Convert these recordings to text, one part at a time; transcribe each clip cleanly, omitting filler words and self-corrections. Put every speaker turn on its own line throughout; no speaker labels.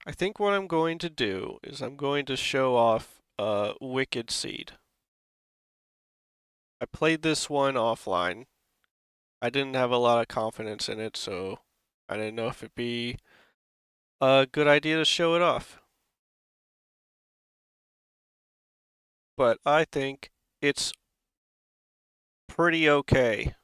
I think what I'm going to do is I'm going to show off Wicked Seed. I played this one offline. I didn't have a lot of confidence in it, so I didn't know if it'd be a good idea to show it off. But I think it's pretty okay.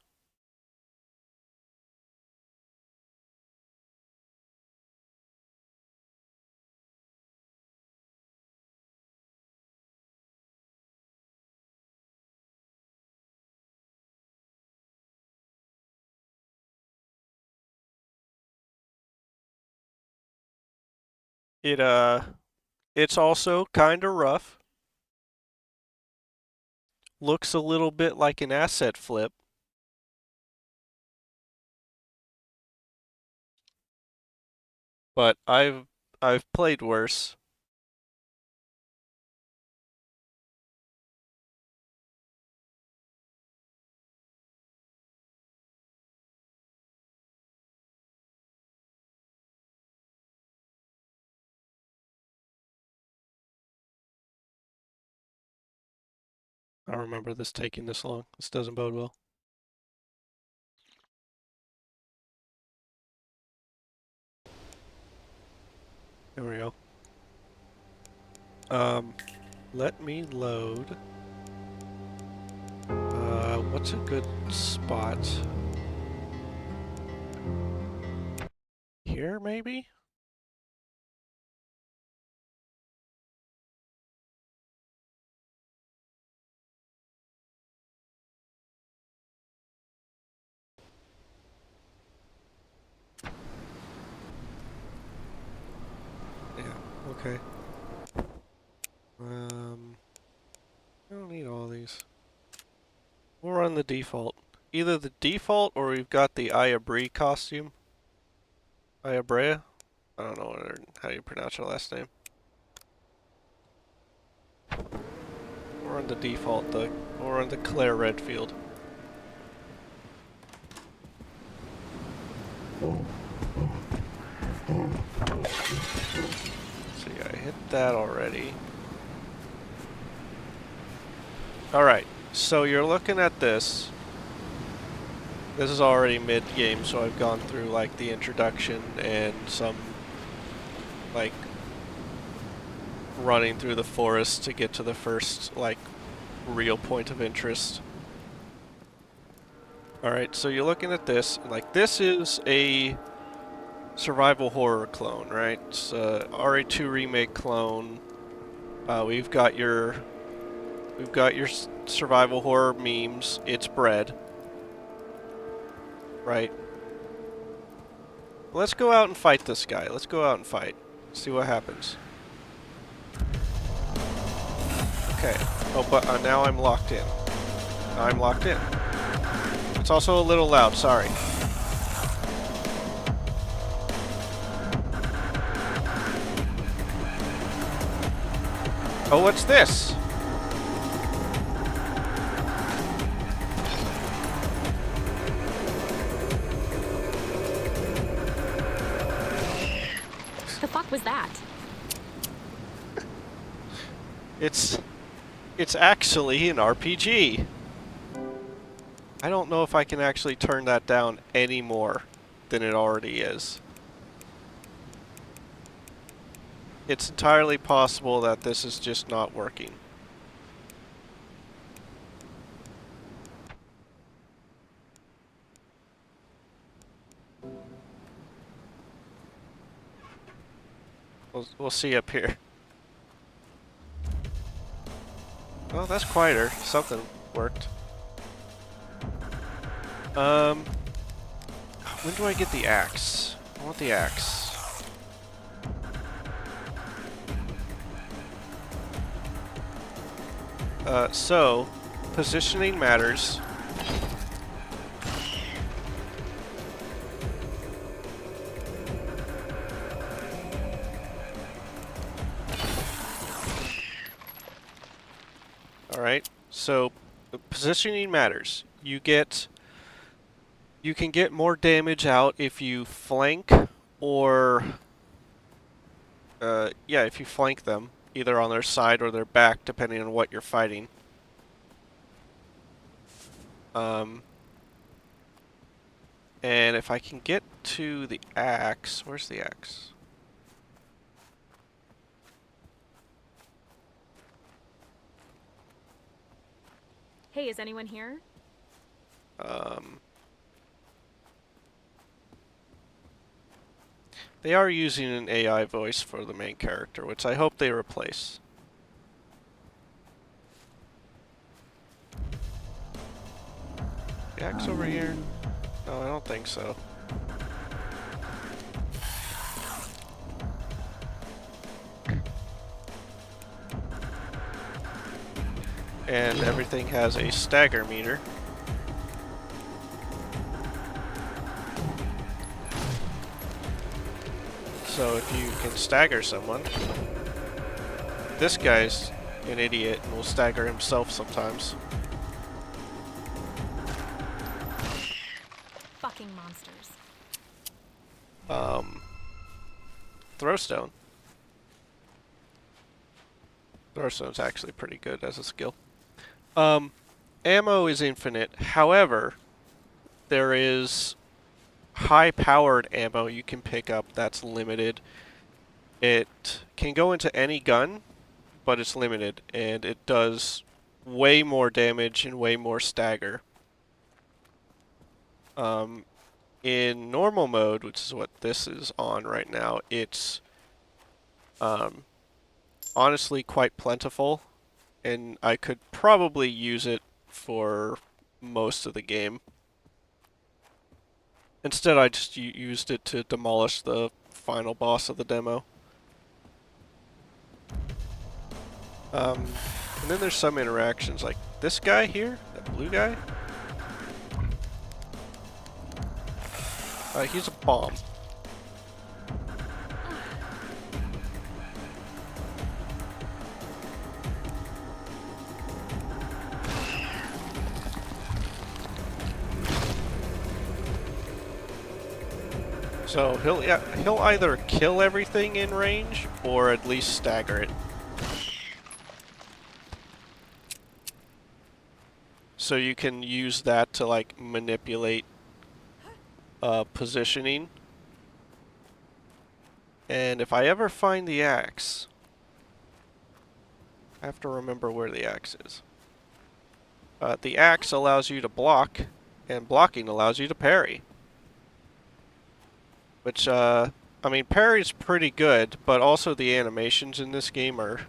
It it's also kind of rough. Looks a little bit like an asset flip, but I've played worse. I don't remember this taking this long. This doesn't bode well. There we go. Um, let me load. What's a good spot? Here, maybe? Yeah, okay. I don't need all these. We'll run the default. Either the default or we've got the Ayabri costume. Ayabrea? I don't know how you pronounce her last name. We'll run the default, we'll run the Claire Redfield. So yeah, I hit that already. Alright, so you're looking at this. This is already mid-game, so I've gone through like the introduction and some like running through the forest to get to the first like real point of interest. Alright, so you're looking at this, like this is a survival horror clone, right? It's a RA2 remake clone. We've got your survival horror memes. It's bread, right? Let's go out and fight this guy. Let's go out and fight. See what happens. Okay. Oh, but now I'm locked in. Now I'm locked in. It's also a little loud. Sorry. Oh, what's this?
The fuck was that?
It's actually an RPG. I don't know if I can actually turn that down any more than it already is. It's entirely possible that this is just not working. We'll see up here. Well, that's quieter. Something worked. When do I get the axe? I want the axe. So, positioning matters. Alright, so positioning matters. You can get more damage out if you flank or Yeah, if you flank them, either on their side or their back, depending on what you're fighting. And if I can get to the axe, where's the axe?
Hey, is anyone here?
They are using an AI voice for the main character, which I hope they replace. The axe over here? No, I don't think so. And everything has a stagger meter. So if you can stagger someone, this guy's an idiot and will stagger himself sometimes.
Fucking monsters.
Throwstone. Throwstone's actually pretty good as a skill. Ammo is infinite. However, there is high-powered ammo you can pick up that's limited. It can go into any gun, but it's limited, and it does way more damage and way more stagger. In normal mode, which is what this is on right now, it's honestly quite plentiful, and I could probably use it for most of the game. Instead, I just used it to demolish the final boss of the demo. And then there's some interactions, like this guy here, that blue guy. He's a bomb. So he'll either kill everything in range or at least stagger it. So you can use that to like manipulate positioning. And if I ever find the axe, I have to remember where the axe is. The axe allows you to block, and blocking allows you to parry. Which, I mean, parry's pretty good, but also the animations in this game are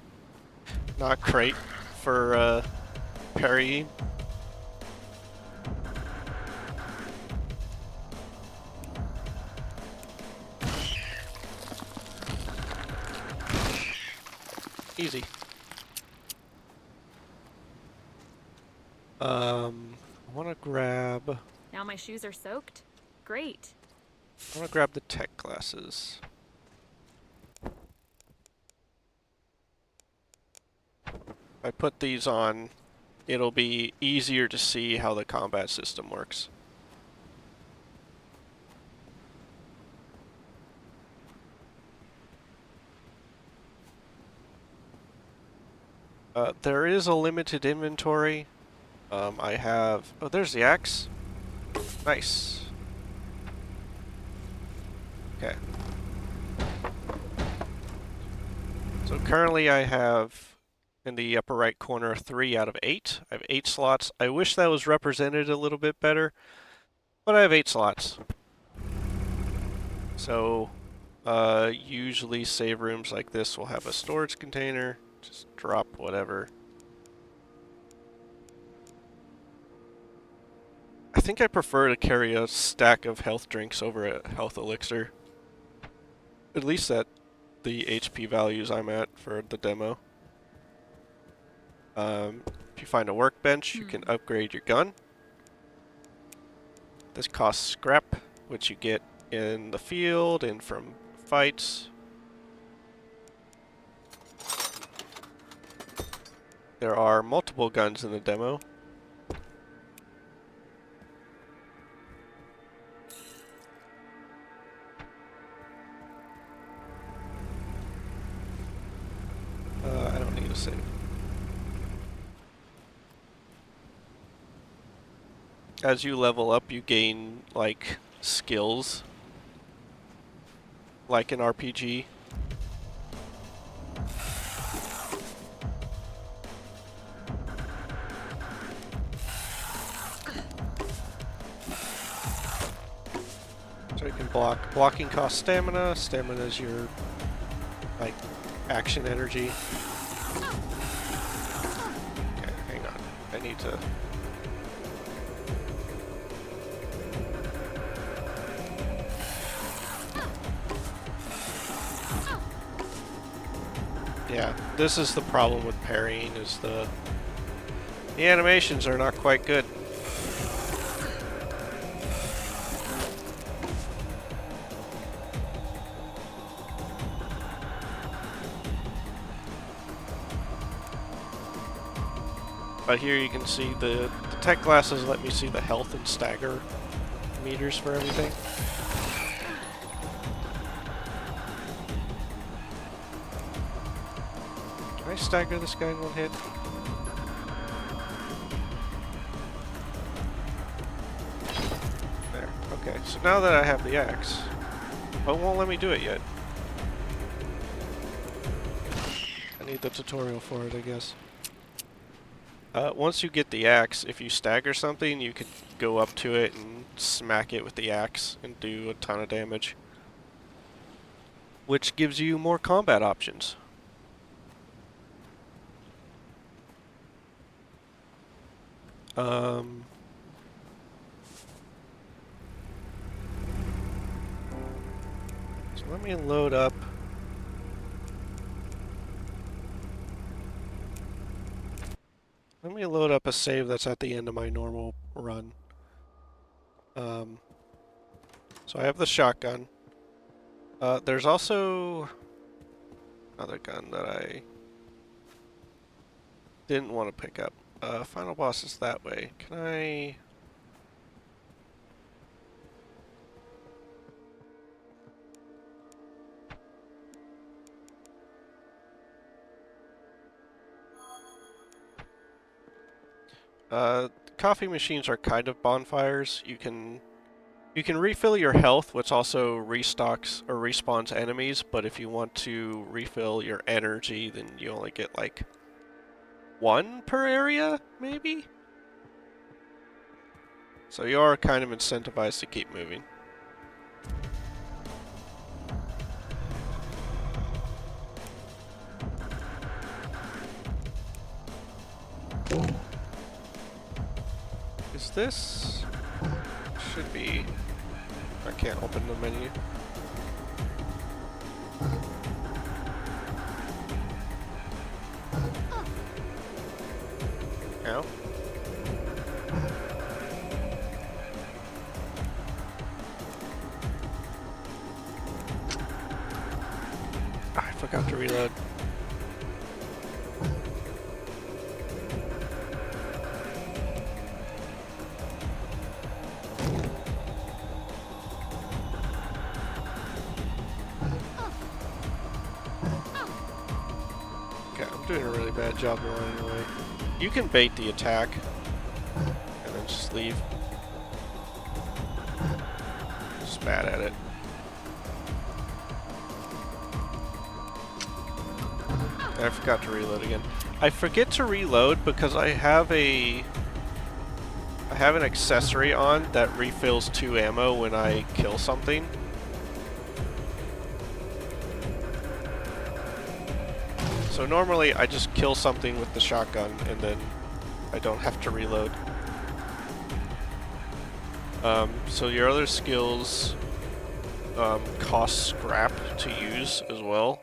not great for parrying. Easy. I want to grab...
Now my shoes are soaked? Great.
I want to grab the tech glasses. If I put these on, it'll be easier to see how the combat system works. There is a limited inventory. I have... Oh, there's the axe. Nice. Okay. So currently I have, in the upper right corner, 3 out of 8. I have 8 slots. I wish that was represented a little bit better, but I have 8 slots. So, usually save rooms like this will have a storage container. Just drop whatever. I think I prefer to carry a stack of health drinks over a health elixir. At least at the HP values I'm at for the demo. If you find a workbench, you can upgrade your gun. This costs scrap, which you get in the field and from fights. There are multiple guns in the demo. to save. As you level up, you gain, like, skills. Like an RPG. So you can block. Blocking costs stamina. Stamina is your, like, action energy. Okay, hang on. I need to... Yeah, this is the problem with parrying, is the animations are not quite good. But here you can see the tech glasses let me see the health and stagger meters for everything. Can I stagger this guy in one hit? There. Okay, so now that I have the axe, oh, it won't let me do it yet. I need the tutorial for it, I guess. Once you get the axe, if you stagger something, you could go up to it and smack it with the axe and do a ton of damage. Which gives you more combat options. Um... So let me load up... Let me load up a save that's at the end of my normal run. So I have the shotgun. There's also another gun that I didn't want to pick up. Final boss is that way. Can I... Coffee machines are kind of bonfires. You can refill your health, which also restocks or respawns enemies, but if you want to refill your energy, then you only get like one per area, maybe? So you are kind of incentivized to keep moving. Is this... should be... I can't open the menu. Ow. I forgot to reload. Okay, I'm doing a really bad job of running away. You can bait the attack, and then just leave. Just bad at it. And I forgot to reload again. I forget to reload because I have an accessory on that refills 2 ammo when I kill something. So normally I just kill something with the shotgun and then I don't have to reload. So your other skills cost scrap to use as well.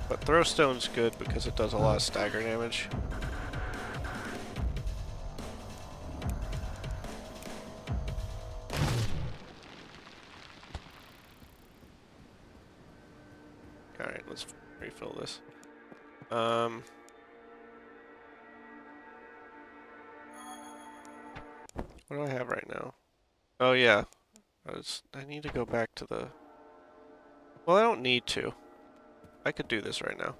But Throwstone's good because it does a lot of stagger damage. Alright, let's refill this. What do I have right now? Oh yeah, I need to go back to the... Well, I don't need to. I could do this right now.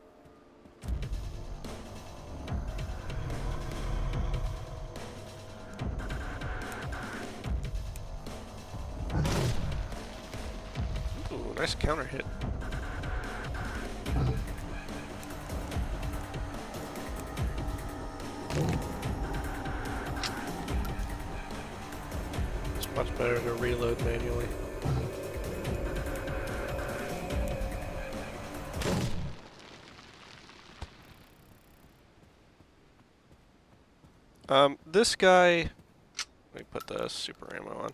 Ooh, nice counter hit. It's much better to reload manually. This guy... Let me put the super ammo on.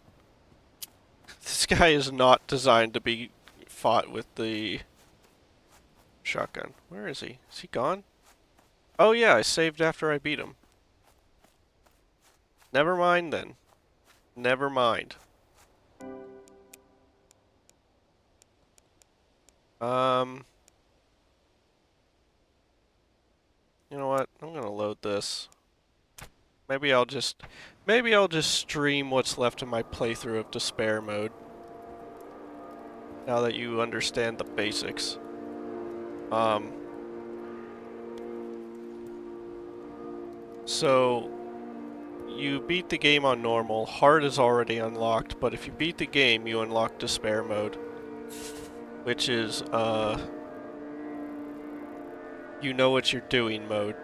This guy is not designed to be fought with the shotgun. Where is he? Is he gone? Oh yeah, I saved after I beat him. Never mind then. Never mind. You know what? I'm gonna load this. Maybe I'll just stream what's left of my playthrough of Despair mode. Now that you understand the basics. So you beat the game on normal. Hard is already unlocked, but if you beat the game, you unlock Despair mode, which is you know what you're doing mode.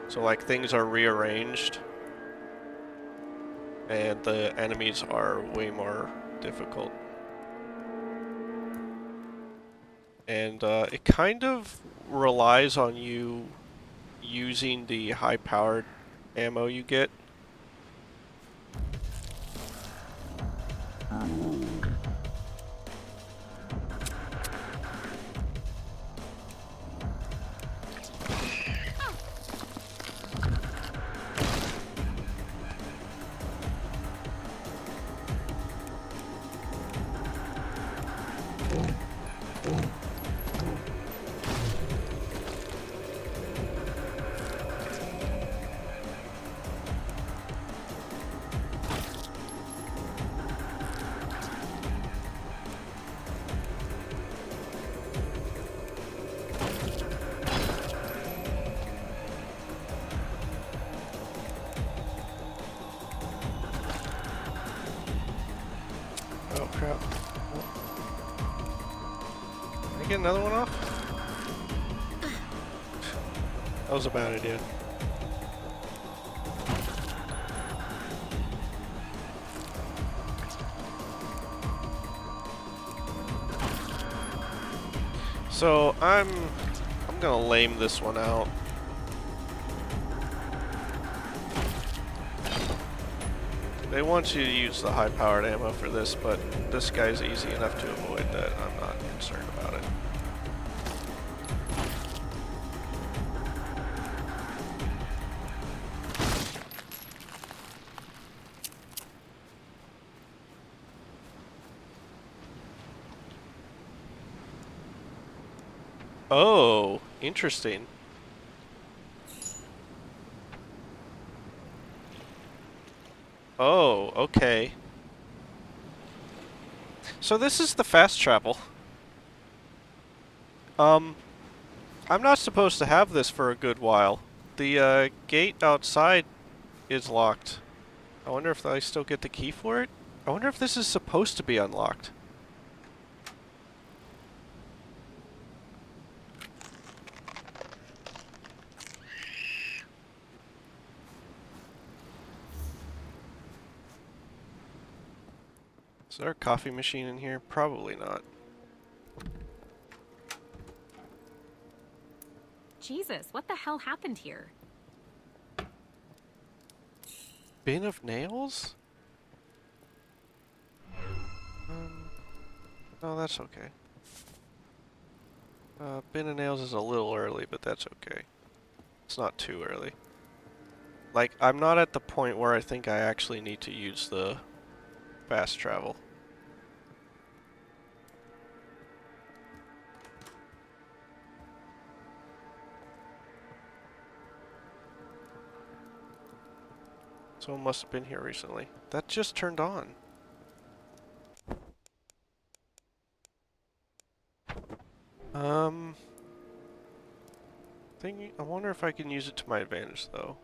So like things are rearranged and the enemies are way more difficult. And it kind of relies on you using the high-powered ammo you get. Oh crap. Can I get another one off? That was a bad idea. So I'm gonna lame this one out. They want you to use the high-powered ammo for this, but this guy's easy enough to avoid that I'm not concerned about it. Oh, interesting. Oh, okay. So this is the fast travel. Um, I'm not supposed to have this for a good while. The gate outside is locked. I wonder if I still get the key for it? I wonder if this is supposed to be unlocked. Is there a coffee machine in here? Probably not.
Jesus, what the hell happened here?
Bin of nails? Um, no, that's okay. Bin of nails is a little early, but that's okay. It's not too early. Like, I'm not at the point where I think I actually need to use the fast travel. Someone must have been here recently. That just turned on. Um, I wonder if I can use it to my advantage, though.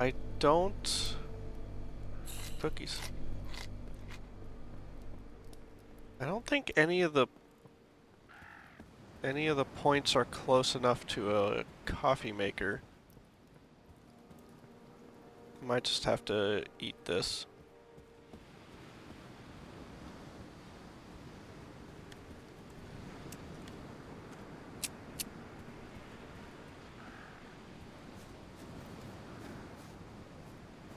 I don't... Cookies. I don't think any of the points are close enough to a coffee maker. Might just have to eat this.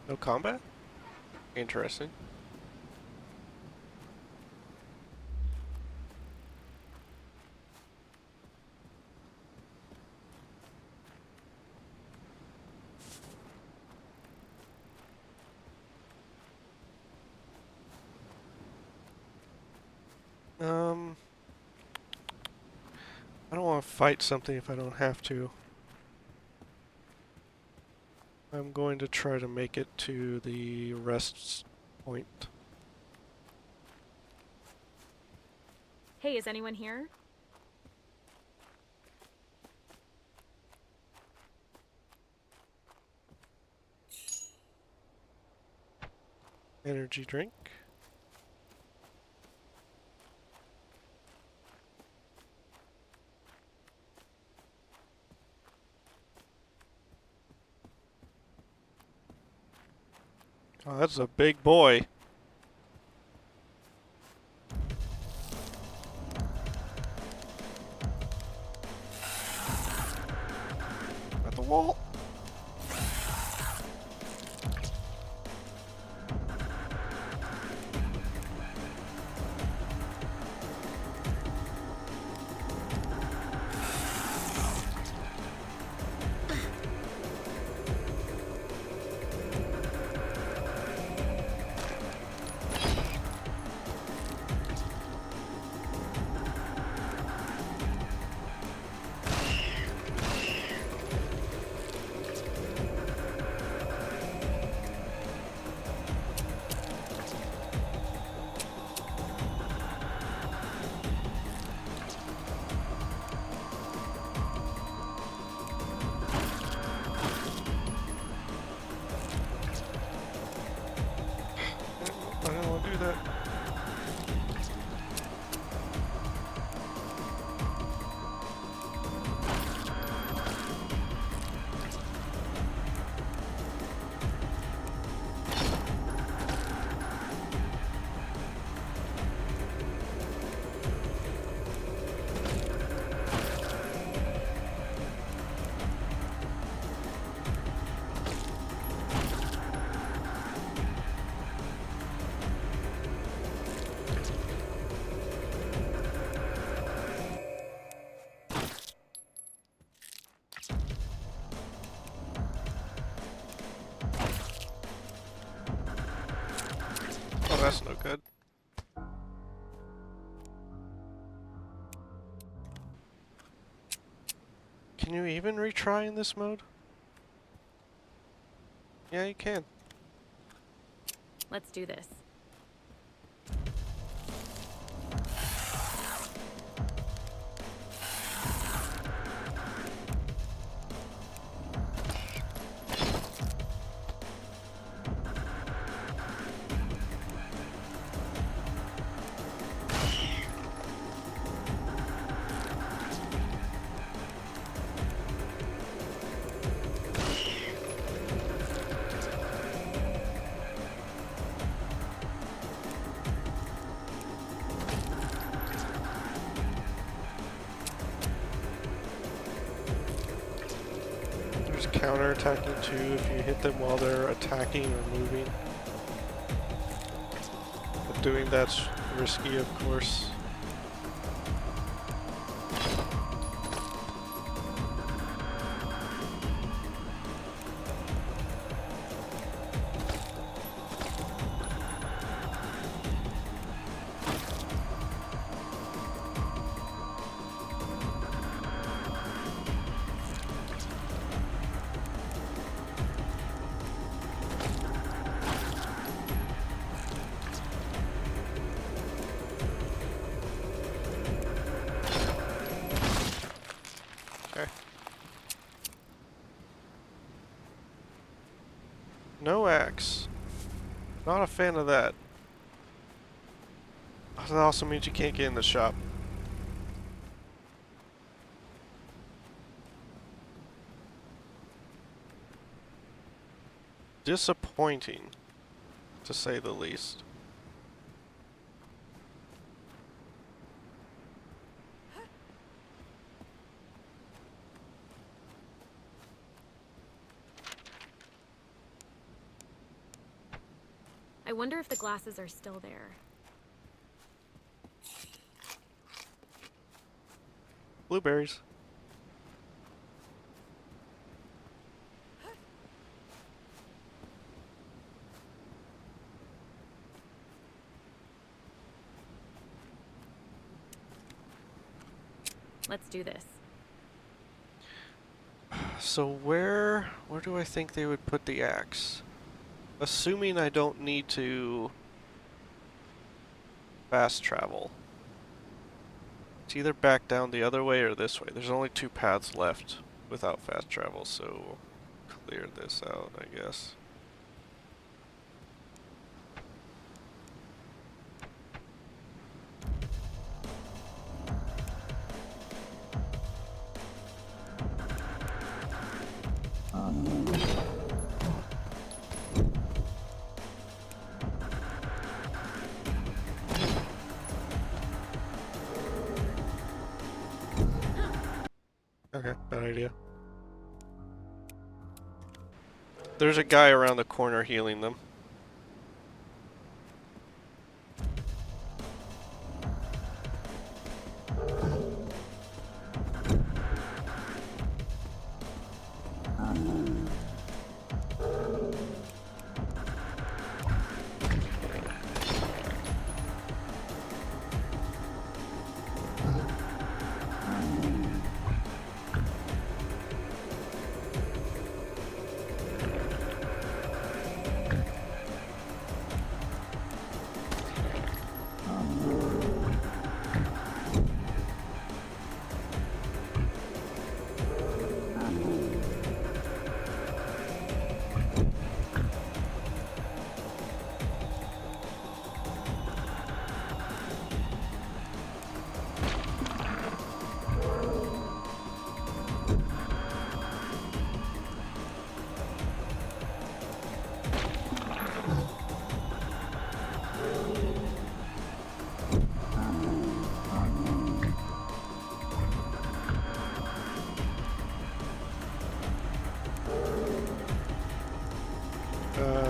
No combat? Interesting. I don't want to fight something if I don't have to. I'm going to try to make it to the rest point.
Hey, is anyone here?
Energy drink. Oh, that's a big boy. At the wall. I don't want to do that. Oh, that's no good. Can you even retry in this mode? Yeah, you can.
Let's do this.
There's counter-attacking too if you hit them while they're attacking or moving. But doing that's risky, of course. No axe. Not a fan of that. That also means you can't get in the shop. Disappointing, to say the least.
I wonder if the glasses are still there.
Blueberries.
Let's do this.
So where do I think they would put the axe? Assuming I don't need to fast travel. It's either back down the other way or this way. There's only two paths left without fast travel, so clear this out, I guess. Okay, bad idea. There's a guy around the corner healing them.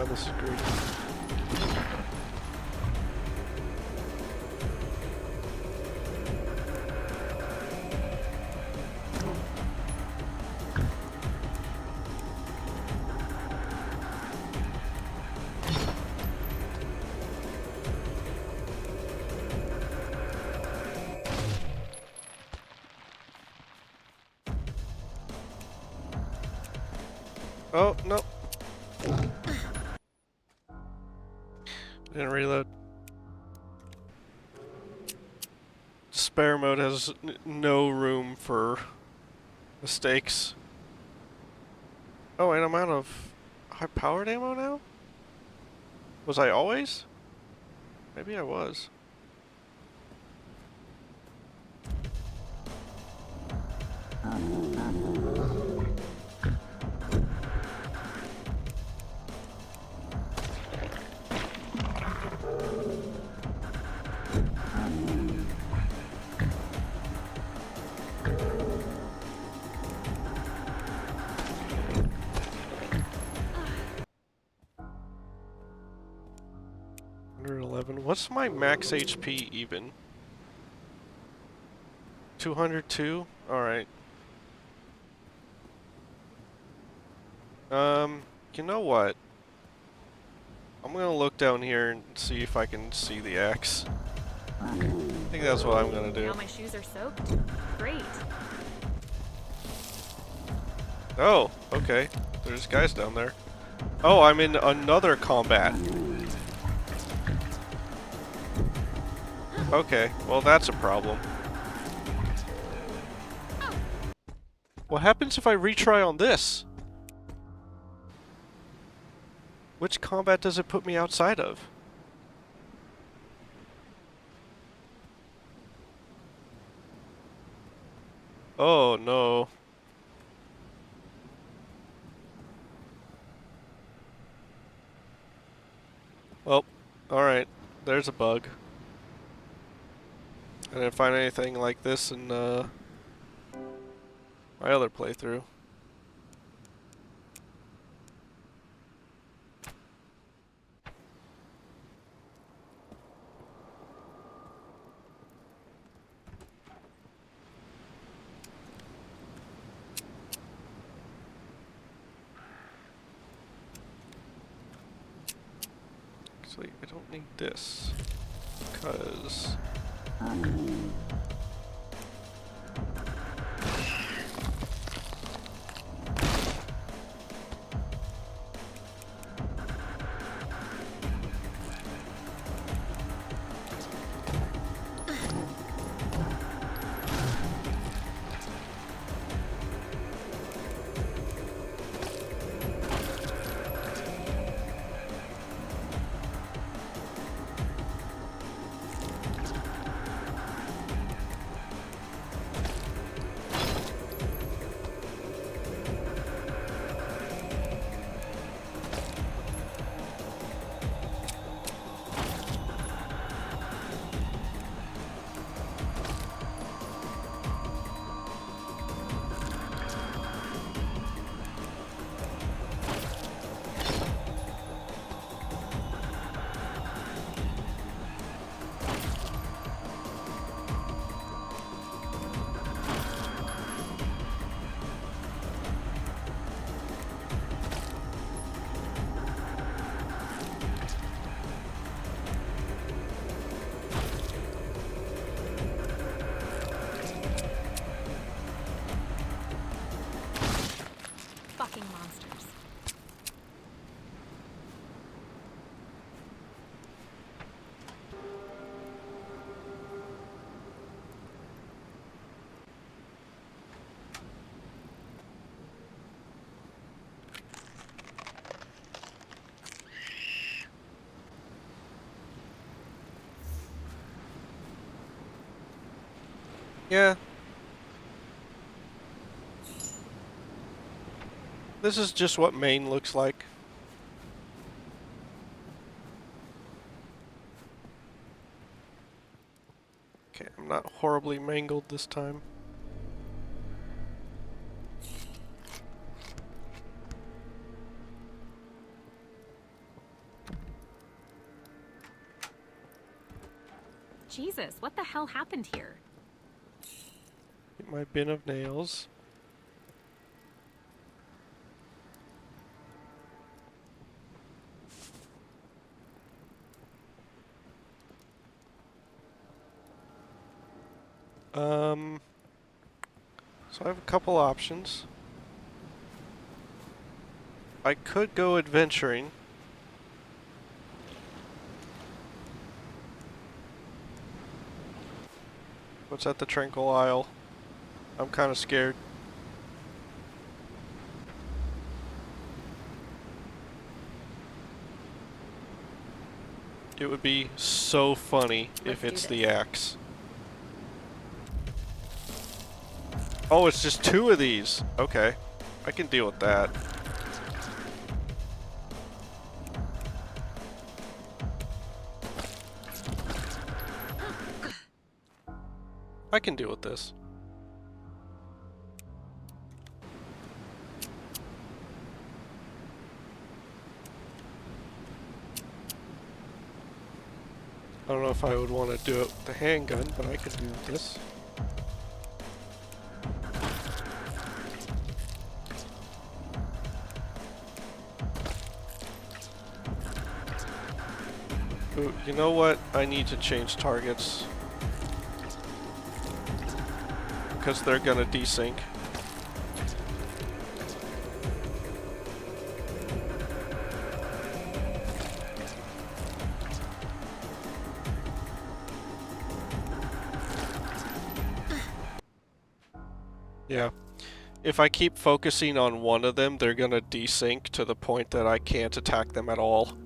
This is great. Oh, no. Didn't reload. Spare mode has no room for mistakes. Oh, and I'm out of high-powered ammo now? Was I always? Maybe I was. What's my max HP even? 202? Alright. You know what? I'm gonna look down here and see if I can see the axe. I think that's what I'm gonna do.
Now my shoes are soaked? Great.
Oh, okay. There's guys down there. Oh, I'm in another combat. Okay, well that's a problem. What happens if I retry on this? Which combat does it put me outside of? Oh no. Well, alright. There's a bug. I didn't find anything like this in my other playthrough. Actually, I don't need this. Because...
Fucking monsters.
Yeah. This is just what Maine looks like. Okay, I'm not horribly mangled this time.
Jesus, what the hell happened here?
Get my bin of nails. So I have a couple options. I could go adventuring. What's at the Tranquil Isle? I'm kind of scared. It would be so funny if
Let's
it's
do
the
this.
axe. Oh, it's just 2 of these. Okay. I can deal with that. I can deal with this. I don't know if I would want to do it with the handgun, but I can do this. Ooh, you know what? I need to change targets. Because they're gonna desync. Yeah. if I keep focusing on one of them, they're gonna desync to the point that I can't attack them at all.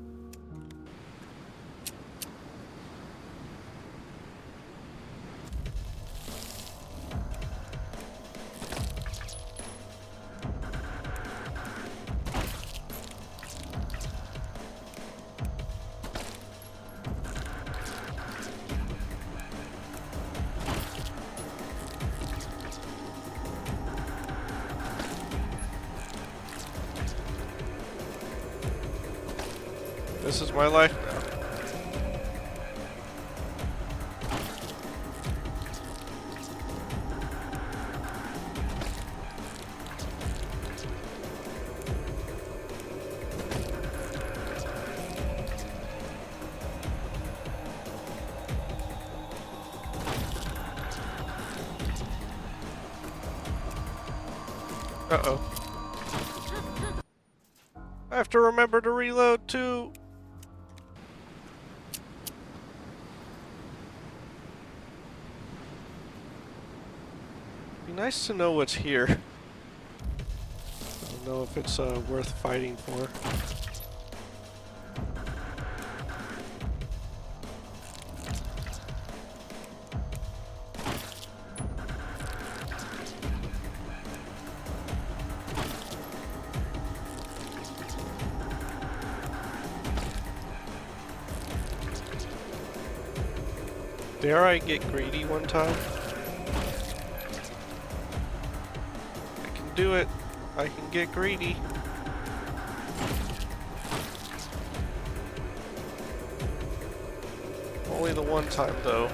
This is my life now. Uh-oh. I have to remember to reload too. Be nice to know what's here. I don't know if it's worth fighting for. Dare I get greedy one time? I can do it. I can get greedy. Only the one time though.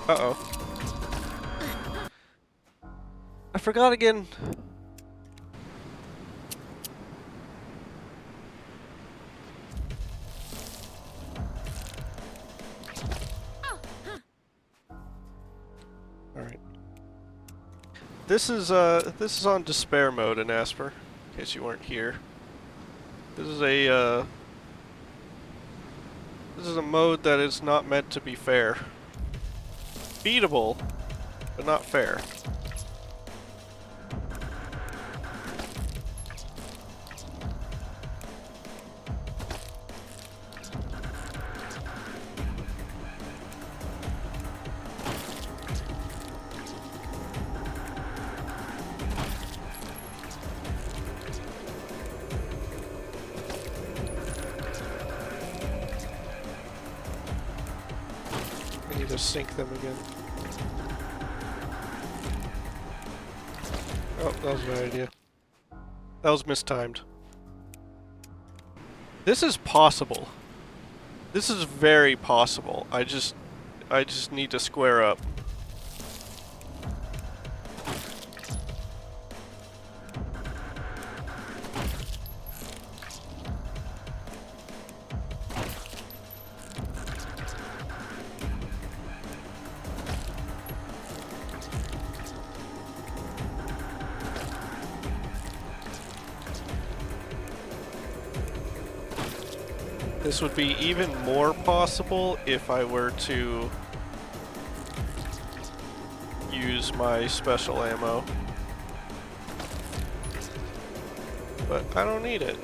Uh-oh. I forgot again. Alright. This is on despair mode in Asper, in case you weren't here. This is a mode that is not meant to be fair. Beatable, but not fair. I need to sync them again. Oh, that was a bad idea. That was mistimed. This is possible. This is very possible. I just need to square up. This would be even more possible if I were to use my special ammo. But I don't need it.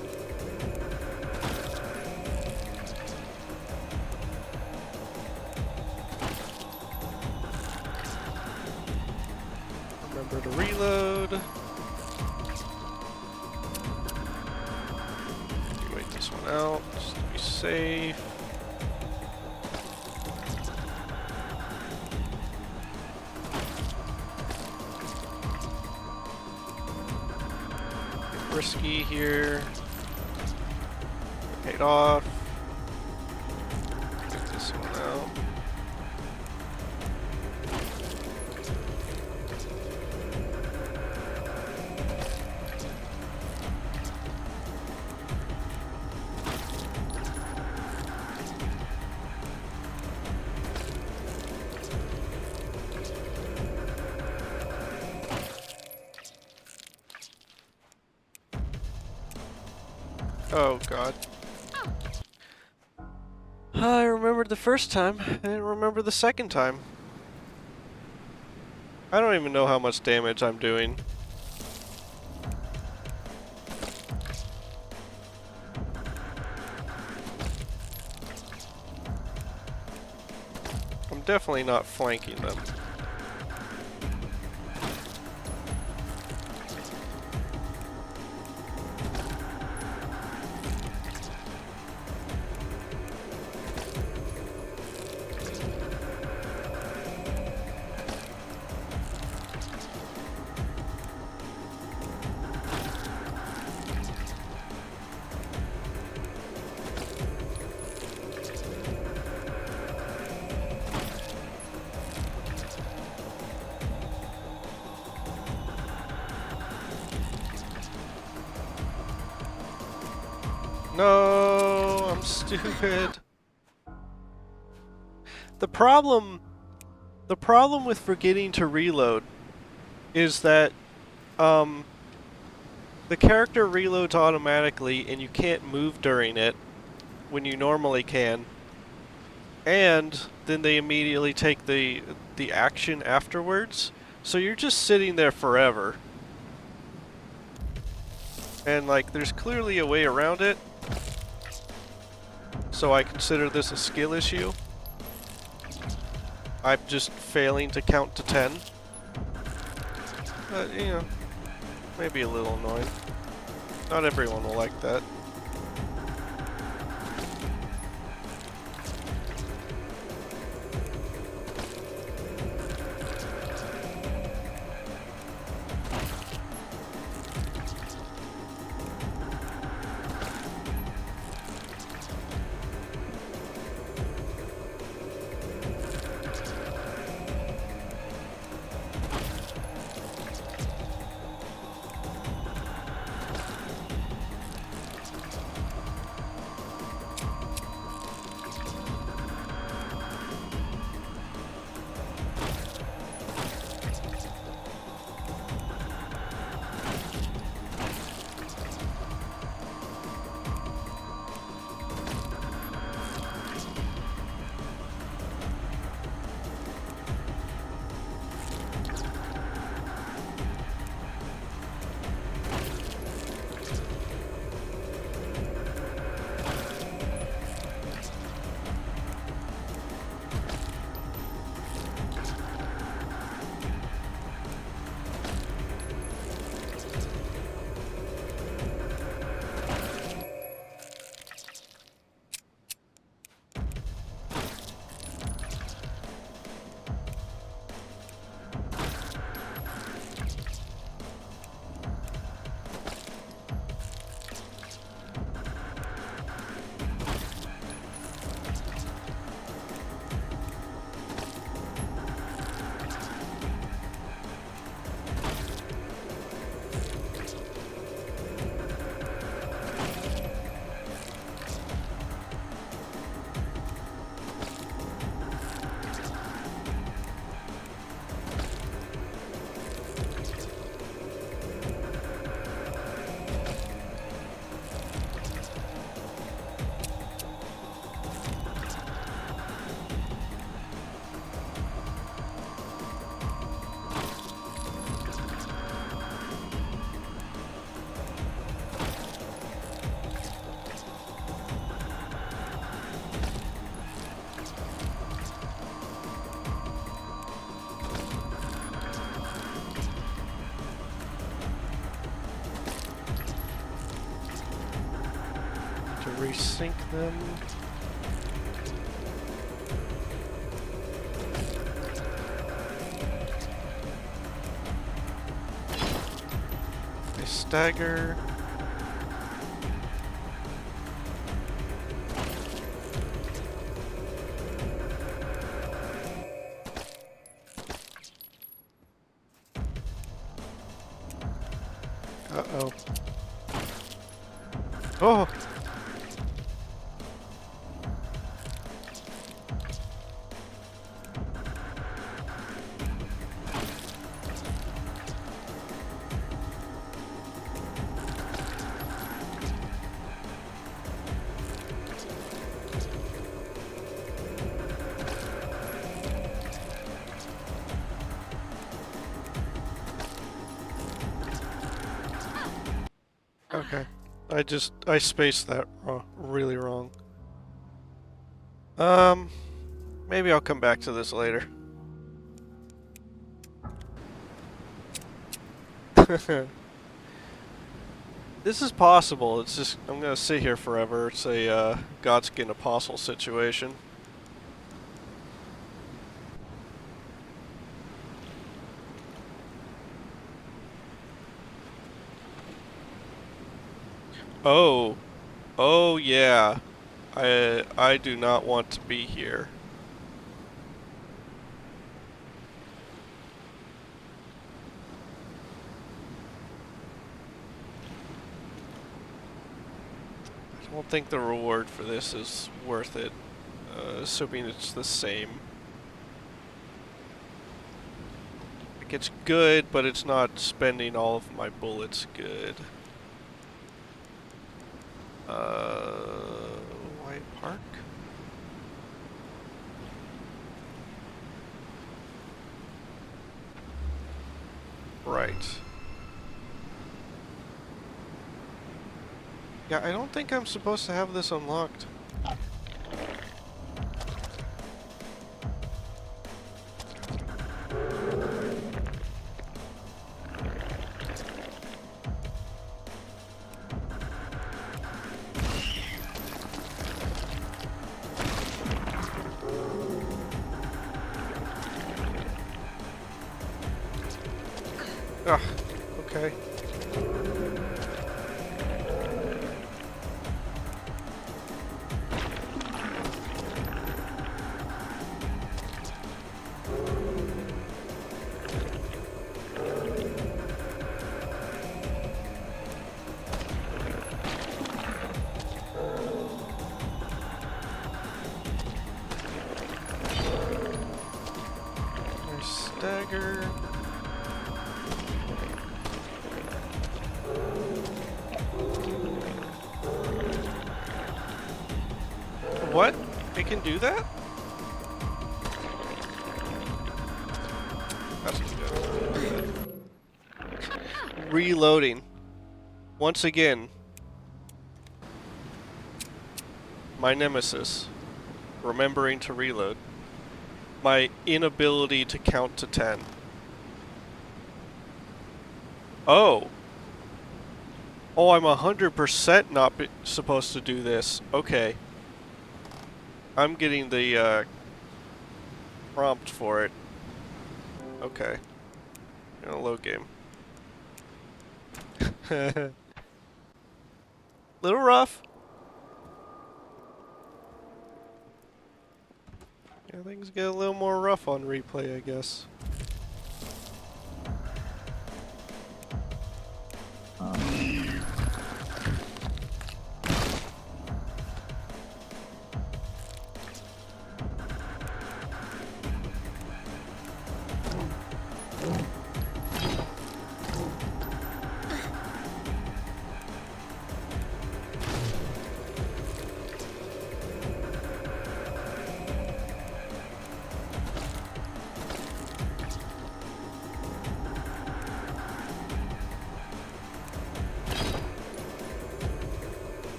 Remember to reload. Wait this one out. Safe. Get risky here. Paid off. Get this one out. Oh god. I remembered the first time. I didn't remember the second time. I don't even know how much damage I'm doing. I'm definitely not flanking them. No, I'm stupid. The problem with forgetting to reload is that the character reloads automatically and you can't move during it when you normally can. And then they immediately take the action afterwards. So you're just sitting there forever. And like there's clearly a way around it. So I consider this a skill issue. I'm just failing to count to 10. But, you know, maybe a little annoying. Not everyone will like that. To resync them. They stagger. Uh-oh. Oh! Okay. I spaced that really wrong. Maybe I'll come back to this later. This is possible. It's just I'm gonna sit here forever. It's a Godskin Apostle situation. Oh, oh yeah. I do not want to be here. I don't think the reward for this is worth it. Assuming it's the same. Like it's good, but it's not spending all of my bullets good. White Park? Right. Yeah, I don't think I'm supposed to have this unlocked. Ugh, okay. Nice stagger. What? It can do that? That's good. Reloading. Once again, my nemesis. Remembering to reload. My inability to count to 10. Oh. Oh, I'm 100% not supposed to do this. Okay. I'm getting the prompt for it. Okay. In a low game. Little rough. Yeah, things get a little more rough on replay, I guess.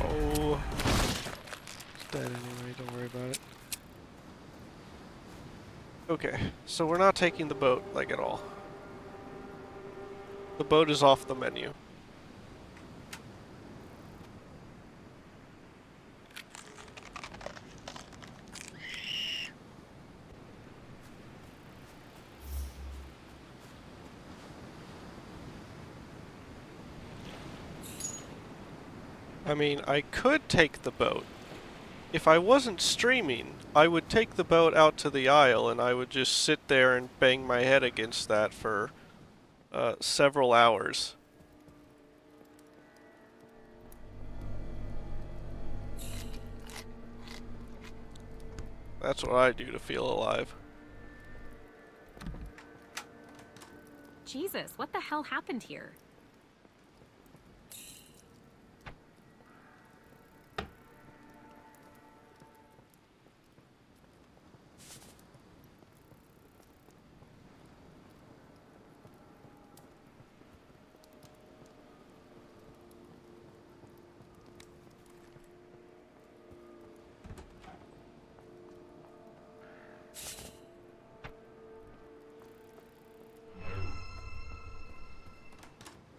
Oh. It's dead anyway, don't worry about it. Okay, so we're not taking the boat, like, at all. The boat is off the menu. I mean, I could take the boat. If I wasn't streaming, I would take the boat out to the Isle and I would just sit there and bang my head against that for several hours. That's what I do to feel alive.
Jesus, what the hell happened here?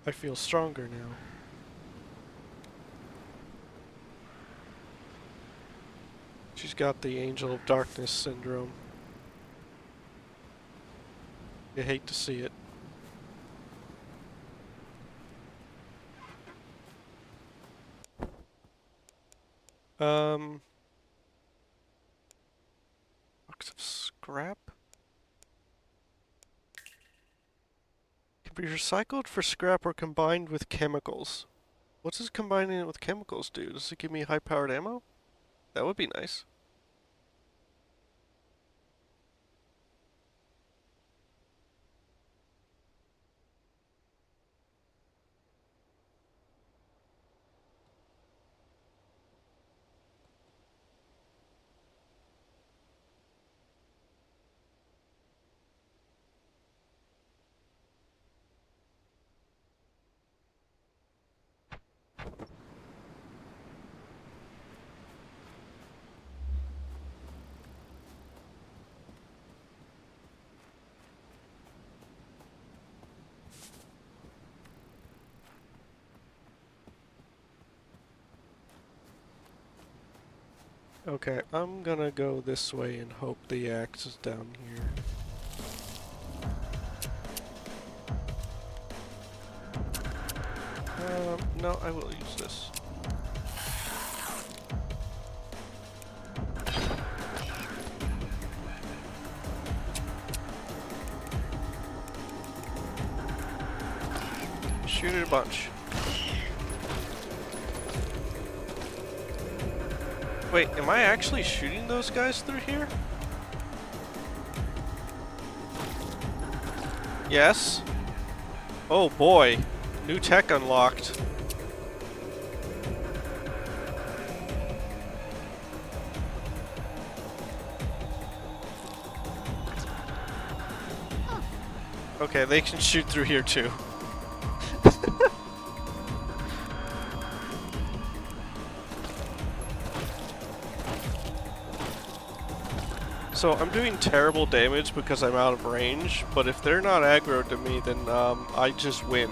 I feel stronger now. She's got the Angel of Darkness syndrome. You hate to see it. Box of scrap? Can be recycled for scrap or combined with chemicals. What does combining it with chemicals do? Does it give me high-powered ammo? That would be nice. Okay, I'm gonna go this way and hope the axe is down here. No, I will use this. Shoot it a bunch. Wait, am I actually shooting those guys through here? Yes. Oh boy. New tech unlocked. Okay, they can shoot through here too. So I'm doing terrible damage because I'm out of range, but if they're not aggroed to me, then I just win.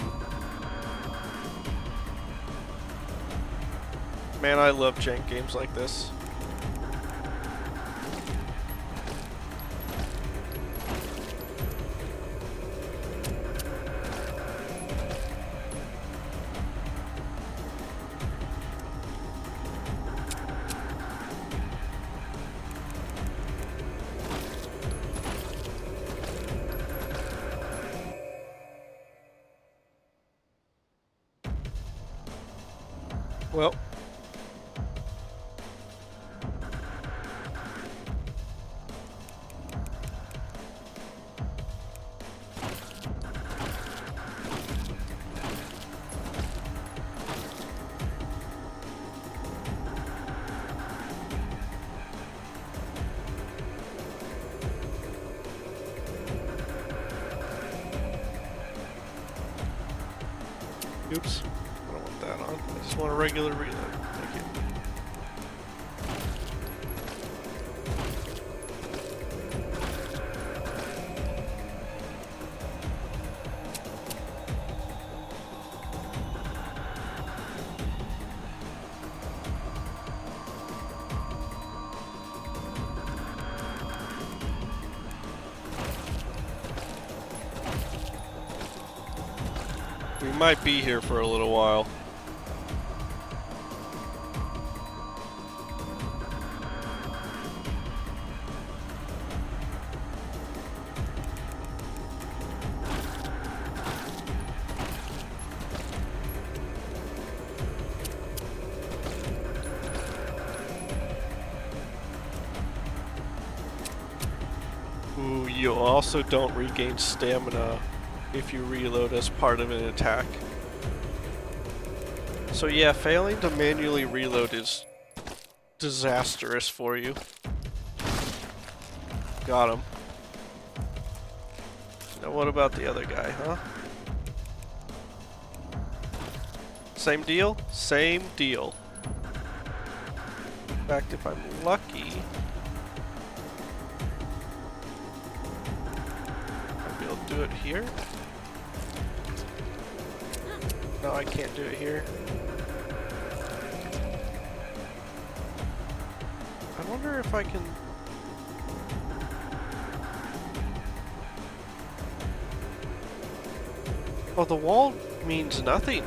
Man, I love jank games like this. Well, oops. I don't want that on. I just want a regular reload. Thank you. We might be here for a little while. Ooh, you also don't regain stamina if you reload as part of an attack. So yeah, failing to manually reload is disastrous for you. Got him. Now what about the other guy, huh? Same deal? Same deal. In fact, if I'm lucky, I'll be able to do it here. No, I can't do it here. I wonder if I can... Oh, the wall means nothing.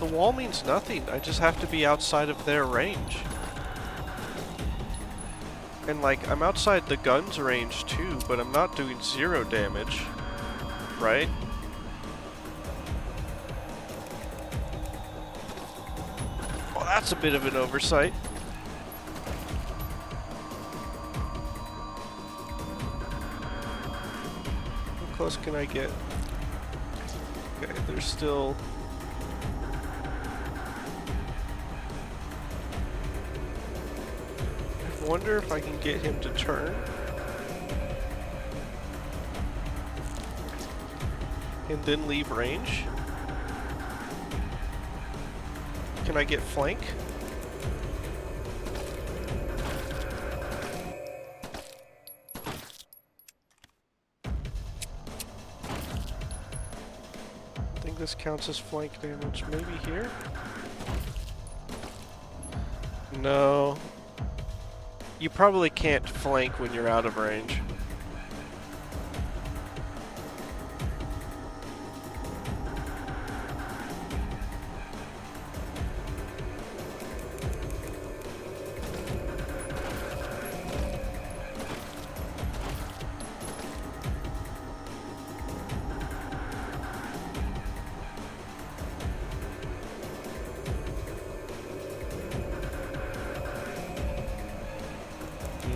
The wall means nothing. I just have to be outside of their range. And like, I'm outside the gun's range too, but I'm not doing 0 damage. Right? Well, that's a bit of an oversight. How close can I get? Okay, there's still... I wonder if I can get him to turn. And then leave range. Can I get flank? I think this counts as flank damage. Maybe here? No. You probably can't flank when you're out of range.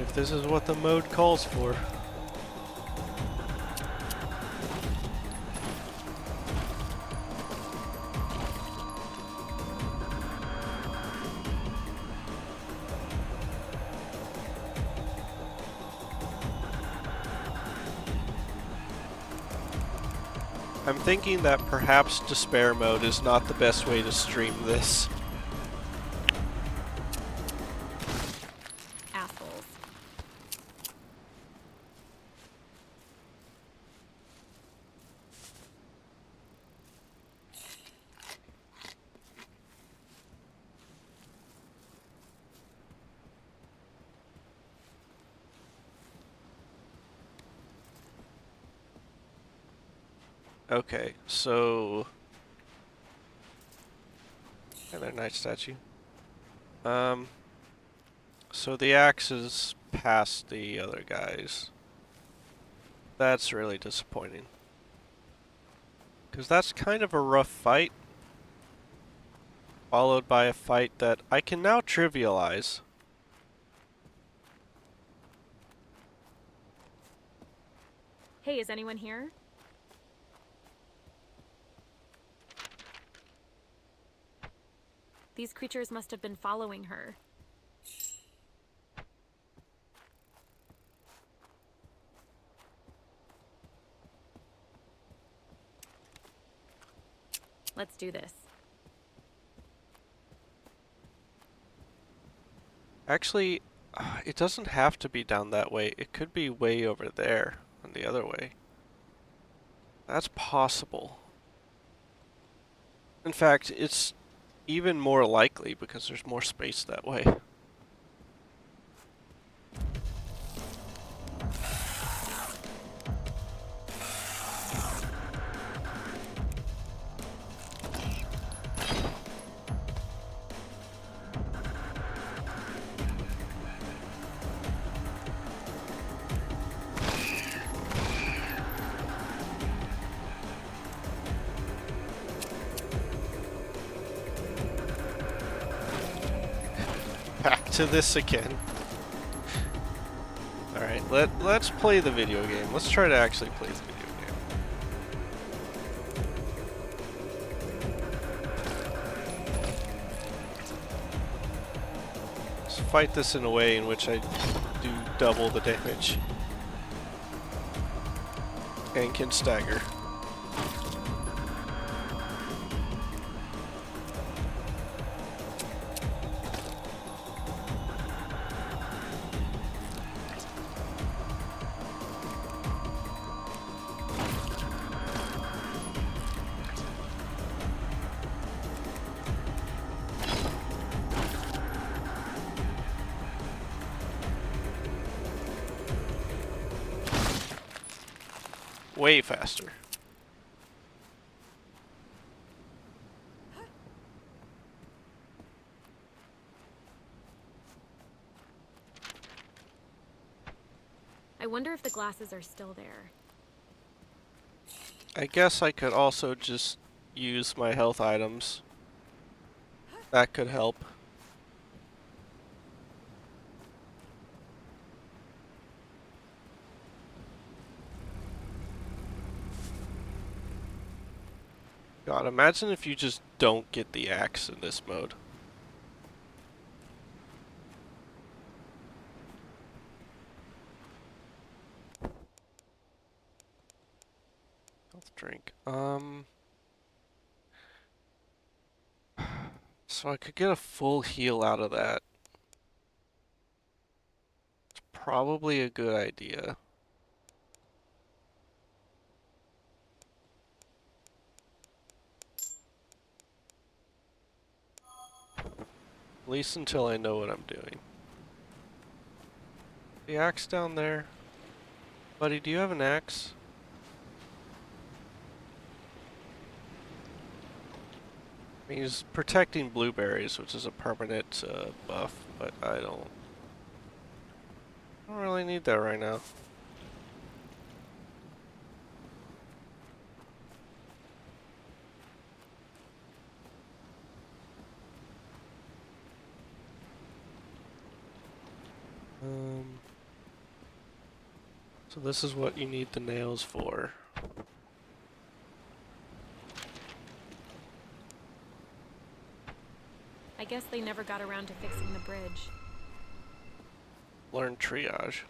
If this is what the mode calls for. I'm thinking that perhaps despair mode is not the best way to stream this.
Assholes.
Okay, so... Another night statue. So the axe is past the other guys. That's really disappointing. Because that's kind of a rough fight. Followed by a fight that I can now trivialize.
Hey, is anyone here? These creatures must have been following her. Let's do this.
Actually, it doesn't have to be down that way. It could be way over there, on the other way. That's possible. In fact, it's even more likely because there's more space that way. Back to this again. Let's play the video game. Let's try to actually play the video game. Let's fight this in a way in which I do double the damage and can stagger. Way faster.
I wonder if the glasses are still there.
I guess I could also just use my health items. That could help. God, imagine if you just don't get the axe in this mode. Health drink. So I could get a full heal out of that. It's probably a good idea. At least until I know what I'm doing. The axe down there. Buddy, do you have an axe? He's protecting blueberries, which is a permanent buff, but I don't really need that right now. So this is what you need the nails for.
I guess they never got around to fixing the bridge.
Learn triage.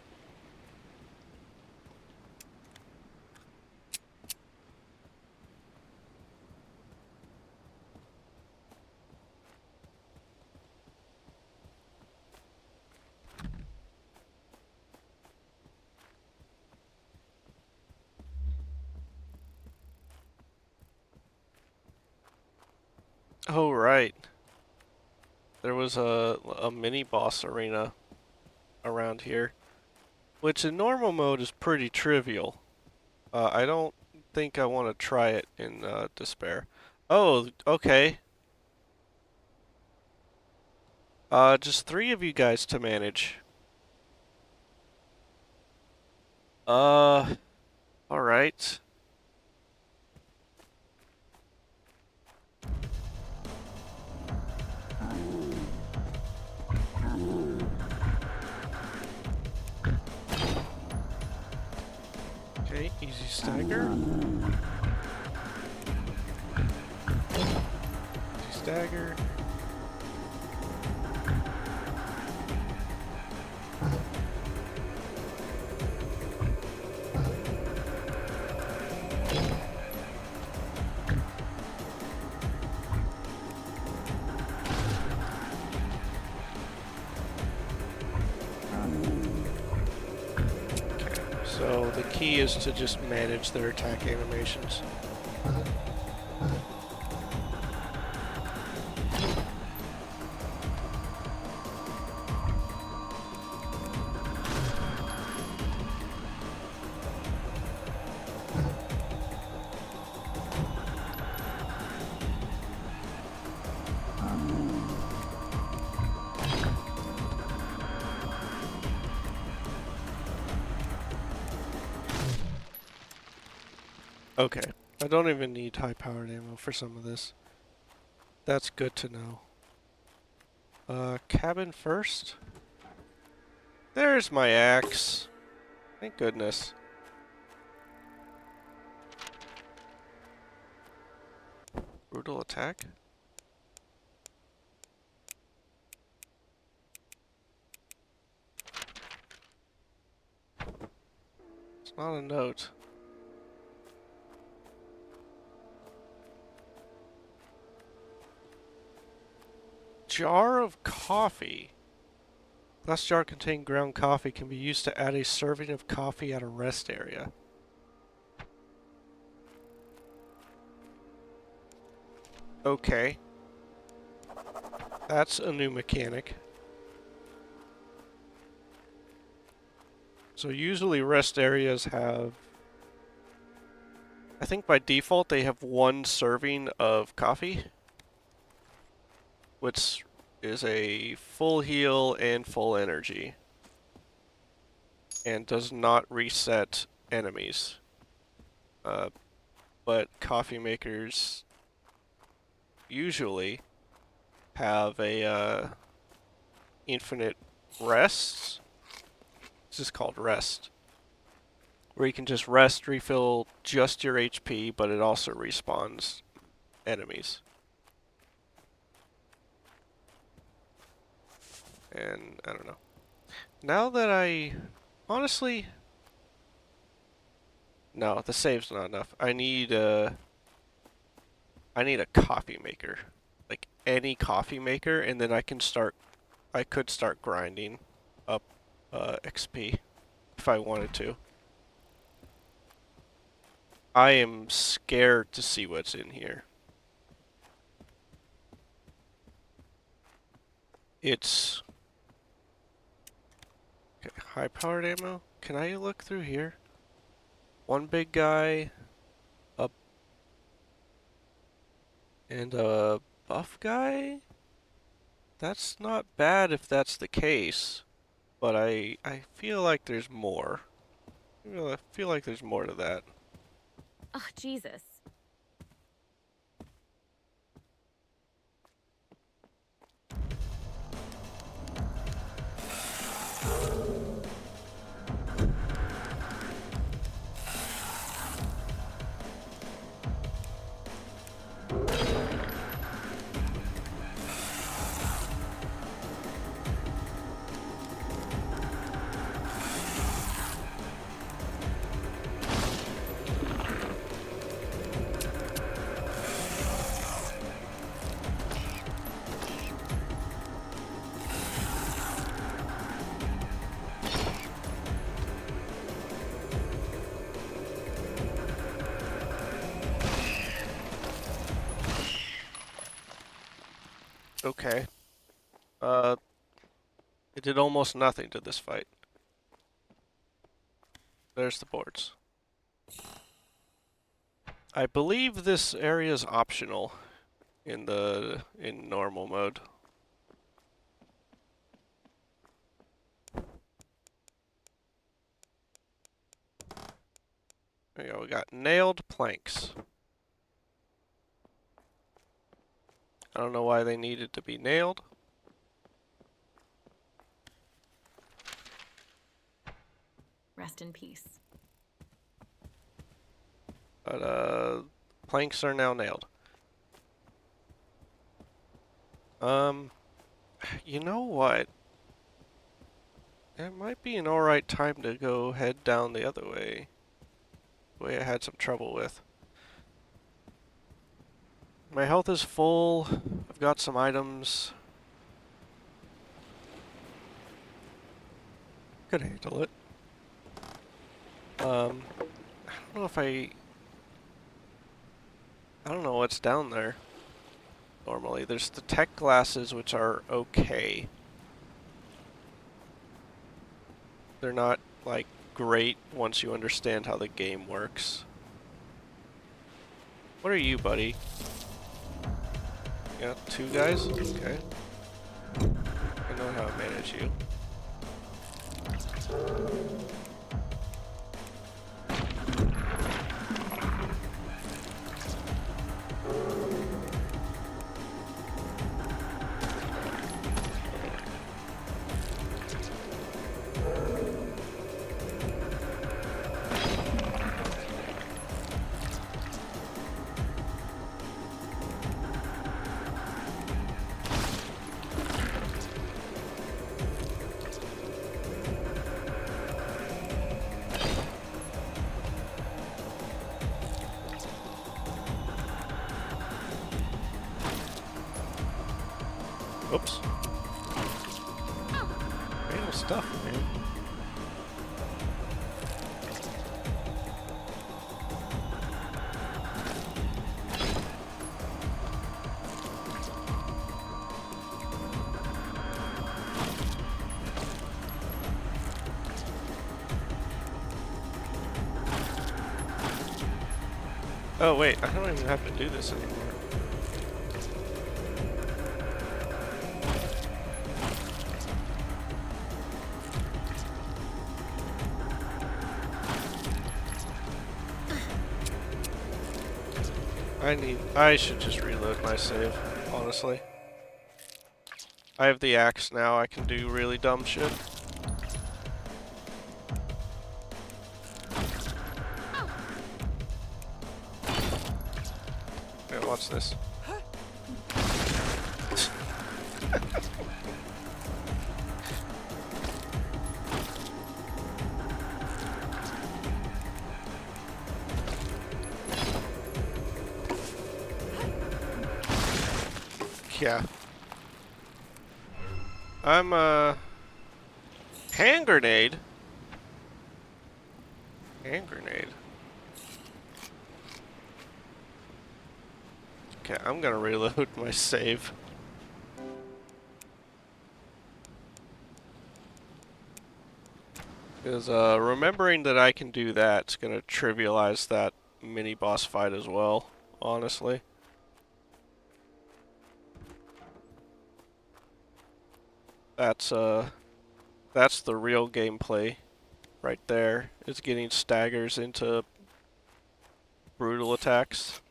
Oh, right. There was a mini boss arena around here, which in normal mode is pretty trivial. I don't think I want to try it in Despair. Oh, okay. Just 3 of you guys to manage. Alright. Okay, easy stagger. Easy stagger. So the key is to just manage their attack animations. Okay, I don't even need high-powered ammo for some of this. That's good to know. Cabin first? There's my axe. Thank goodness. Brutal attack? It's not a note. Jar of coffee. Glass jar containing ground coffee can be used to add a serving of coffee at a rest area. Okay. That's a new mechanic. So usually rest areas have... I think by default they have one serving of coffee, which is a full heal and full energy, and does not reset enemies. But coffee makers usually have a infinite rest. This is called rest, where you can just rest, refill just your HP, but it also respawns enemies. And I don't know. Now that honestly, no, the save's not enough. I need a coffee maker, like any coffee maker, and then I could start grinding up XP if I wanted to. I am scared to see what's in here. It's okay, high-powered ammo. Can I look through here? One big guy, up, and a buff guy? That's not bad if that's the case, but I feel like there's more. I feel like there's more to that.
Oh, Jesus.
Okay. Uh, it did almost nothing to this fight. There's the boards. I believe this area is optional in normal mode. There you go, we got nailed planks. I don't know why they needed to be nailed.
Rest in peace.
But, planks are now nailed. You know what? It might be an alright time to go head down the other way. The way I had some trouble with. My health is full. I've got some items. Could handle it. I don't know if I don't know what's down there. Normally, there's the tech glasses, which are okay. They're not, like, great once you understand how the game works. What are you, buddy? Yeah, two guys? Okay. I know how to manage you. Oh wait, I don't even have to do this anymore. I should just reload my save, honestly. I have the axe now, I can do really dumb shit. Yeah, watch this. Yeah. I'm, hand grenade? Hand grenade. Okay, I'm gonna reload my save. Because, remembering that I can do that's gonna trivialize that mini-boss fight as well, honestly. That's, that's the real gameplay right there, is getting staggers into brutal attacks.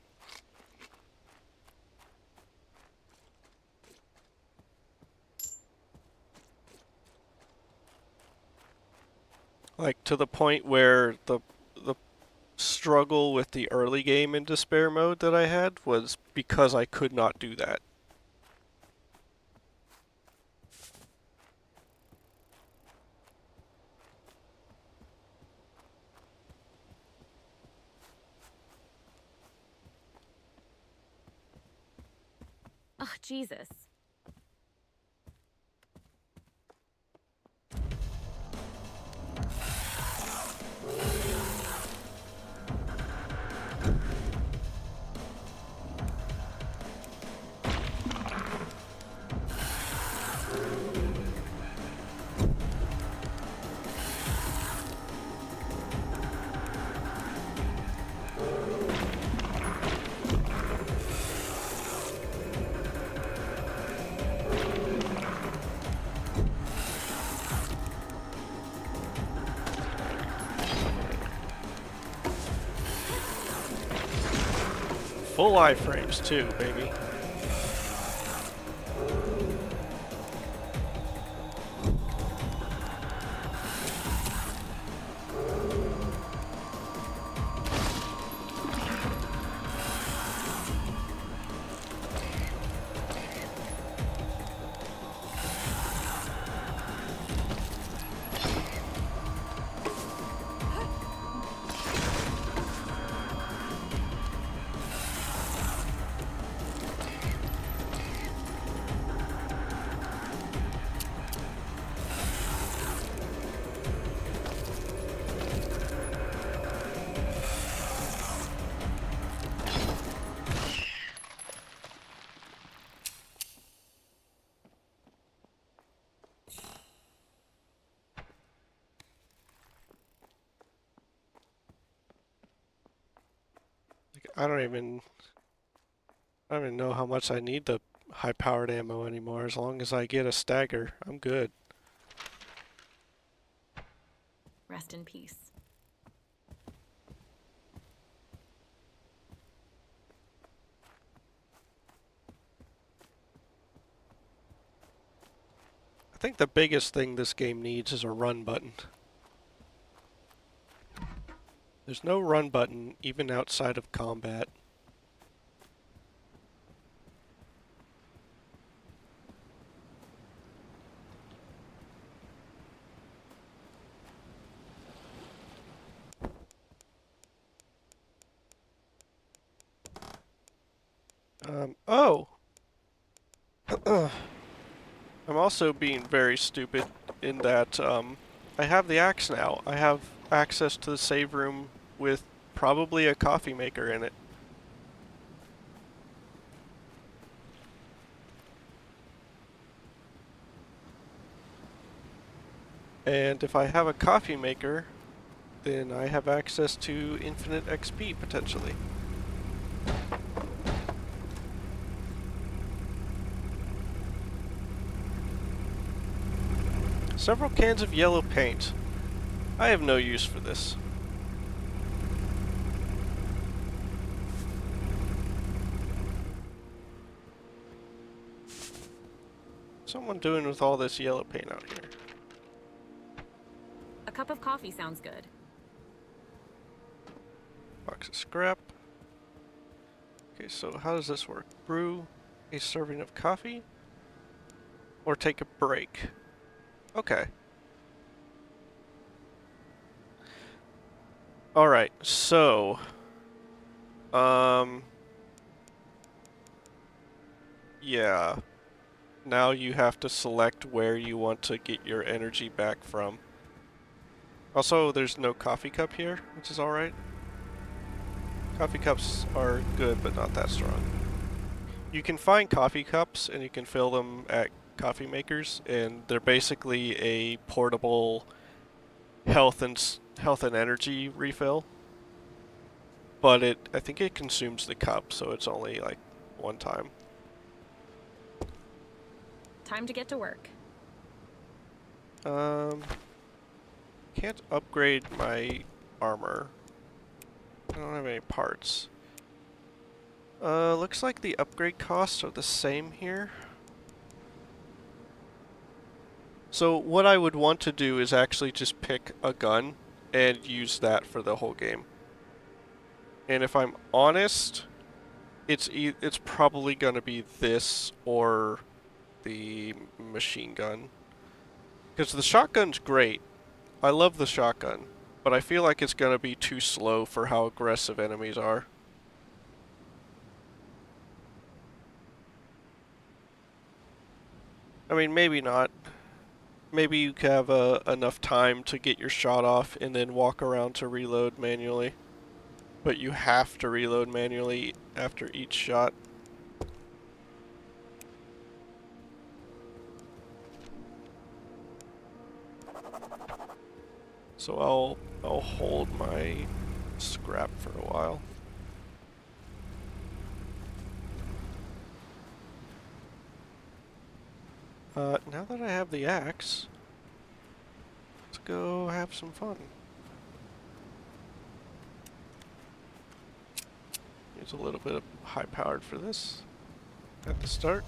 Like, to the point where the struggle with the early game in despair mode that I had was because I could not do that.
Oh, Jesus.
Full iframes too, baby. I don't even know how much I need the high-powered ammo anymore. As long as I get a stagger, I'm good.
Rest in peace.
I think the biggest thing this game needs is a run button. There's no run button even outside of combat. Oh! I'm also being very stupid in that, I have the axe now. I have access to the save room with probably a coffee maker in it. And if I have a coffee maker, then I have access to infinite XP, potentially. Several cans of yellow paint. I have no use for this. What's someone doing with all this yellow paint out here?
A cup of coffee sounds good.
Box of scrap. Okay, so how does this work? Brew a serving of coffee? Or take a break? Okay. Alright, so... Yeah. Now you have to select where you want to get your energy back from. Also, there's no coffee cup here, which is alright. Coffee cups are good, but not that strong. You can find coffee cups, and you can fill them at coffee makers, and they're basically a portable health and energy refill. But I think it consumes the cup, so it's only like one time.
Time to get to work.
Can't upgrade my armor. I don't have any parts. Looks like the upgrade costs are the same here. So what I would want to do is actually just pick a gun and use that for the whole game. And if I'm honest, it's probably going to be this or the machine gun. Because the shotgun's great. I love the shotgun. But I feel like it's going to be too slow for how aggressive enemies are. I mean, maybe not. Maybe you have enough time to get your shot off and then walk around to reload manually. But you have to reload manually after each shot. So I'll hold my scrap for a while. Now that I have the axe, let's go have some fun. Use a little bit of high powered for this at the start.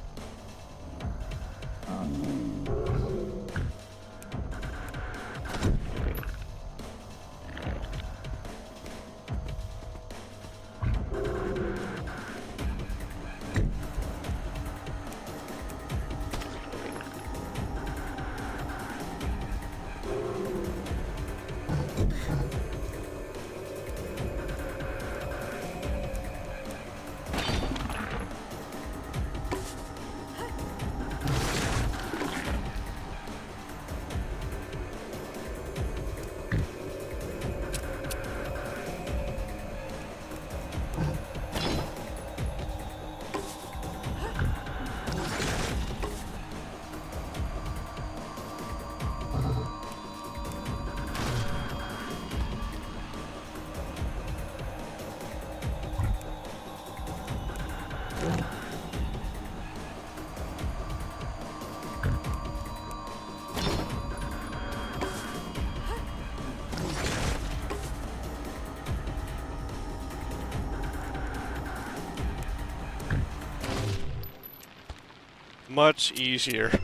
Much easier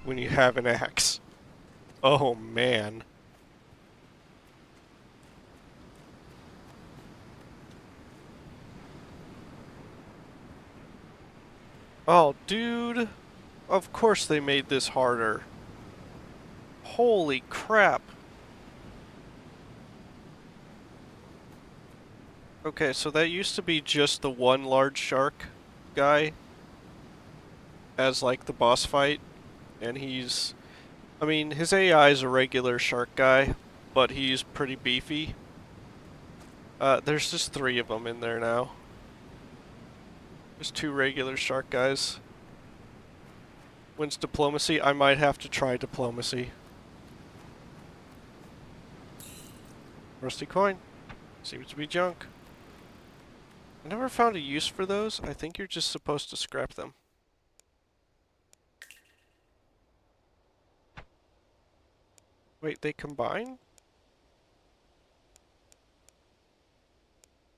when you have an axe. Oh man. Oh dude. Of course they made this harder. Holy crap. Okay, so that used to be just the one large shark guy as like the boss fight, and I mean, his AI is a regular shark guy, but he's pretty beefy. There's just 3 of them in there now. There's 2 regular shark guys. When's diplomacy? I might have to try diplomacy. Rusty coin. Seems to be junk. I never found a use for those. I think you're just supposed to scrap them. Wait, they combine?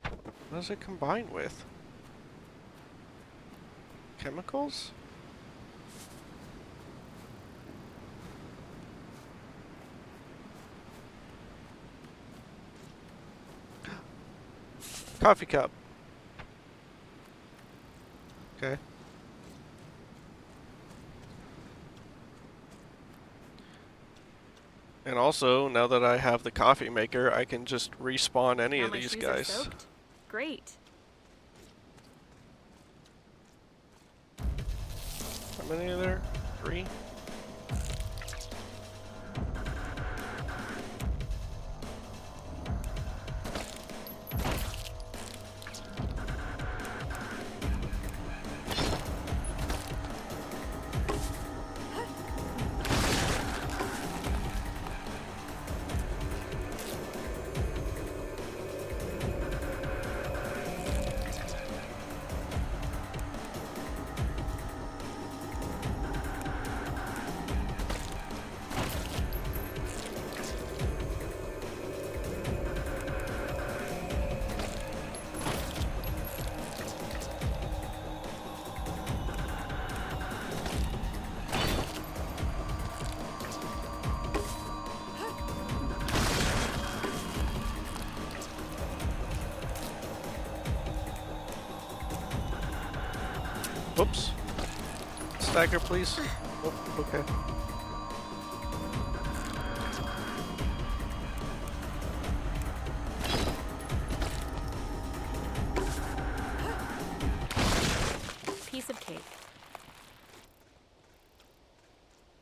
What does it combine with? Chemicals? Coffee cup. Okay. And also, now that I have the coffee maker, I can just respawn any
Now
of
my
these
shoes are
guys.
soaked. Great.
How many are there? 3? Whoops. Stagger, please. Nope, okay.
Piece of cake.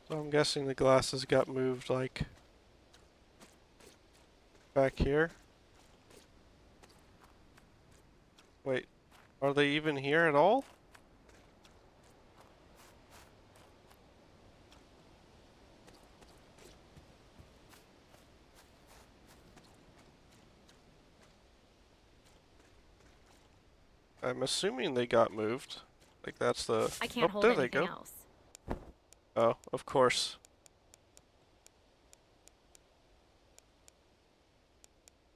So I'm guessing the glasses got moved, like, back here. Wait, are they even here at all? I'm assuming they got moved. Like, that's the...
I
Oh,
can't hold
there they
anything
go.
else.
Oh, of course.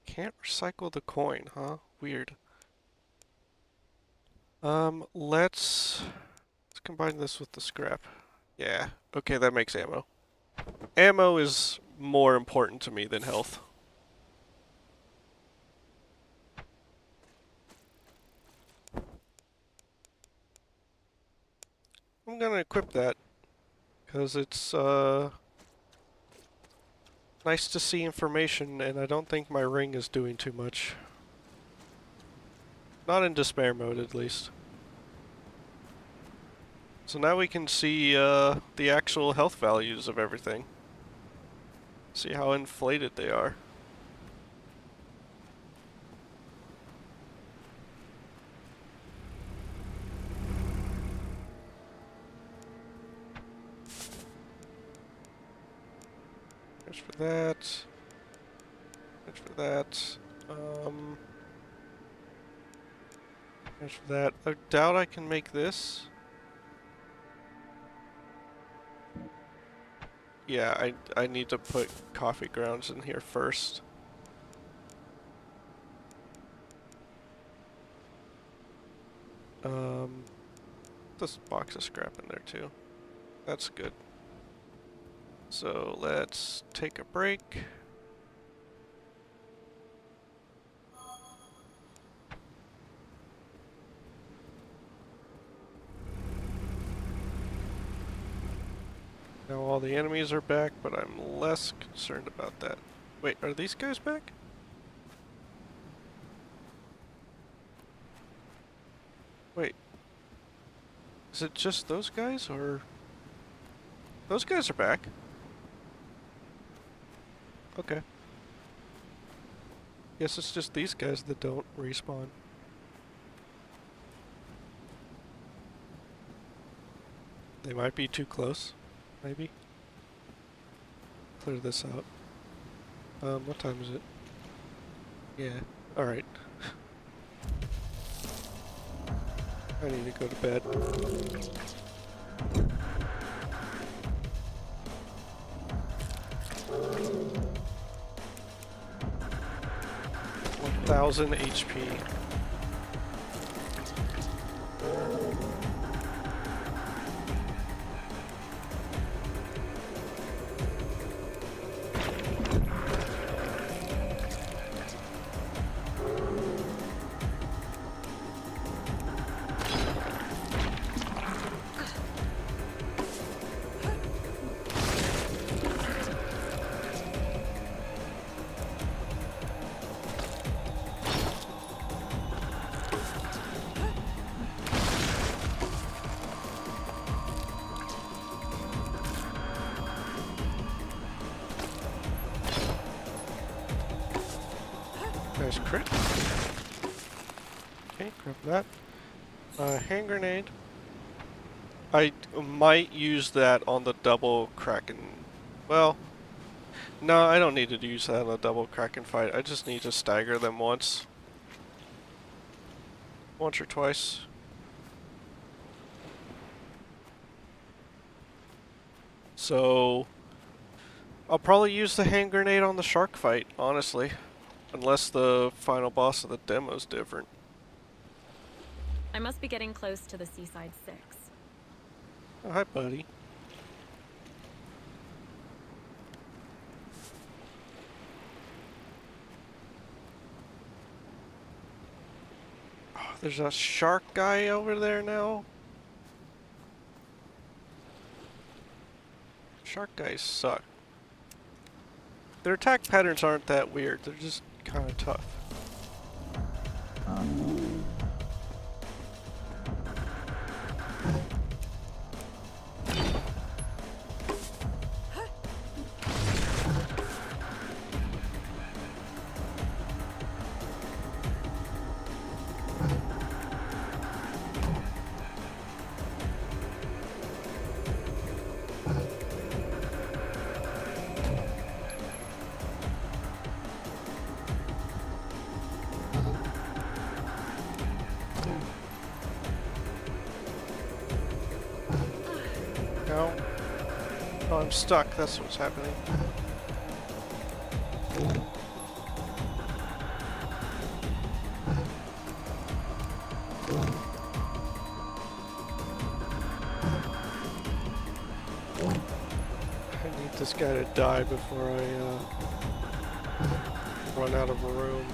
Can't recycle the coin, huh? Weird. Let's combine this with the scrap. Yeah, okay, that makes ammo. Ammo is more important to me than health. I'm gonna equip that, because it's, nice to see information, and I don't think my ring is doing too much. Not in despair mode, at least. So now we can see, the actual health values of everything. See how inflated they are. There's for that. There's for that. There's for that. I doubt I can make this. Yeah, I need to put coffee grounds in here first. This box of scrap in there too. That's good. So let's take a break. Now all the enemies are back, but I'm less concerned about that. Wait, are these guys back? Wait. Is it just those guys, or... Those guys are back. Okay. Guess it's just these guys that don't respawn. They might be too close. Maybe. Clear this out. What time is it? Yeah. Alright. I need to go to bed. 1,000 HP. Nice crit. Okay, grab that. Hand grenade. I might use that on the double Kraken. Well, no, I don't need to use that on the double Kraken fight. I just need to stagger them once. Once or twice. So, I'll probably use the hand grenade on the shark fight, honestly. Unless the final boss of the demo is different.
I must be getting close to the Seaside 6.
Oh, hi, buddy. Oh, there's a shark guy over there now. Shark guys suck. Their attack patterns aren't that weird. They're just kind of tough. No. Oh, I'm stuck. That's what's happening. I need this guy to die before I run out of room.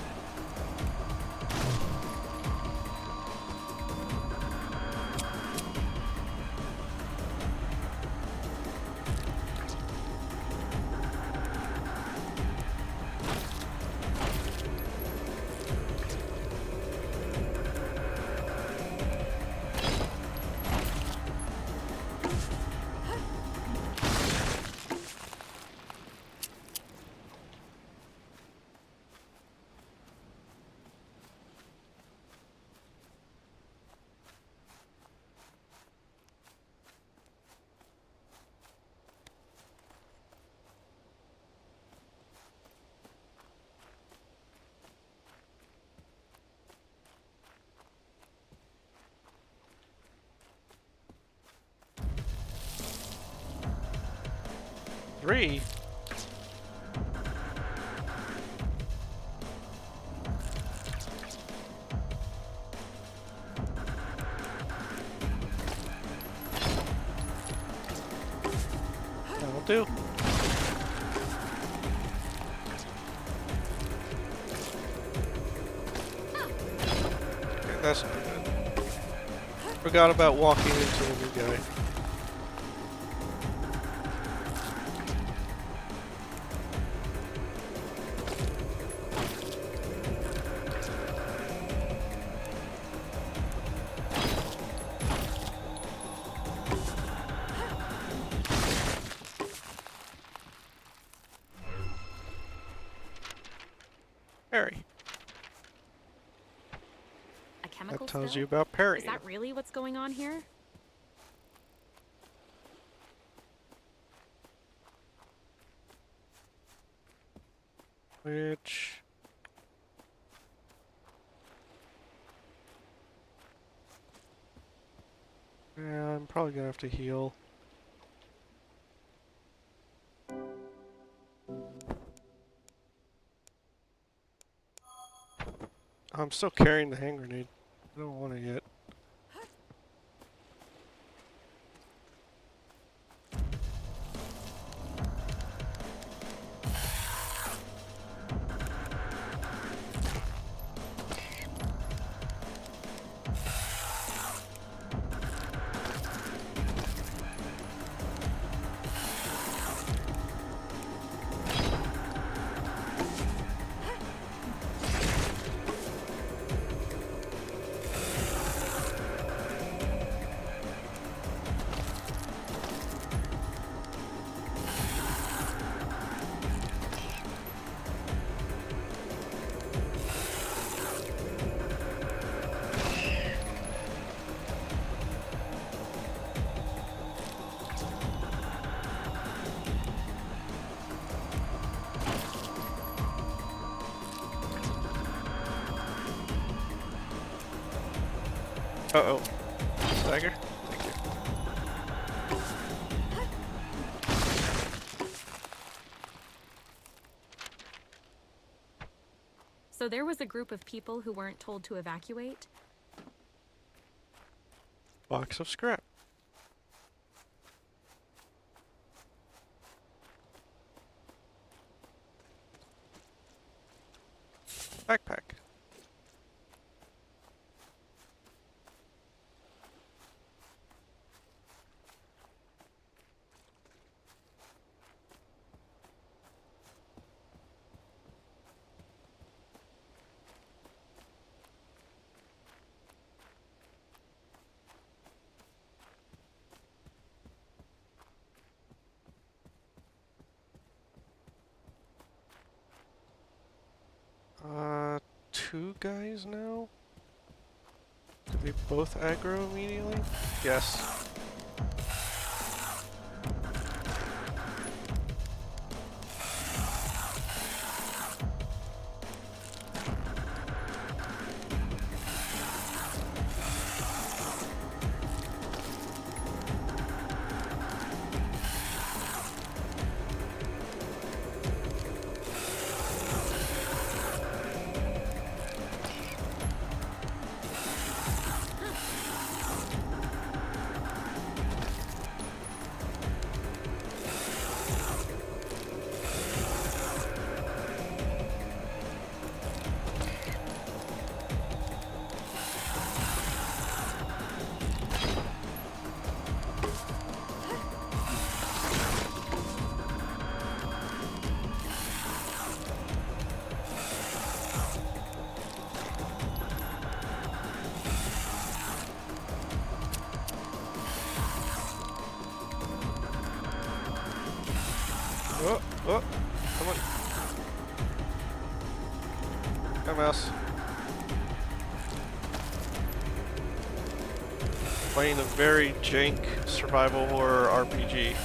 Three? That'll do. Okay, that's not good. Forgot about walking into a new guy. Parry.
A chemical
That tells
spill?
you about
Is
parrying.
that really what's going on here?
Which... probably gonna have to heal. I'm still carrying the hand grenade. I don't want it yet. Uh-oh. Stagger? Thank you.
So there was a group of people who weren't told to evacuate?
Box of scrap. Backpack. Two guys now? Did we both aggro immediately? Yes. Oh, oh, come on. Come, mouse. Playing a very jank survival horror RPG.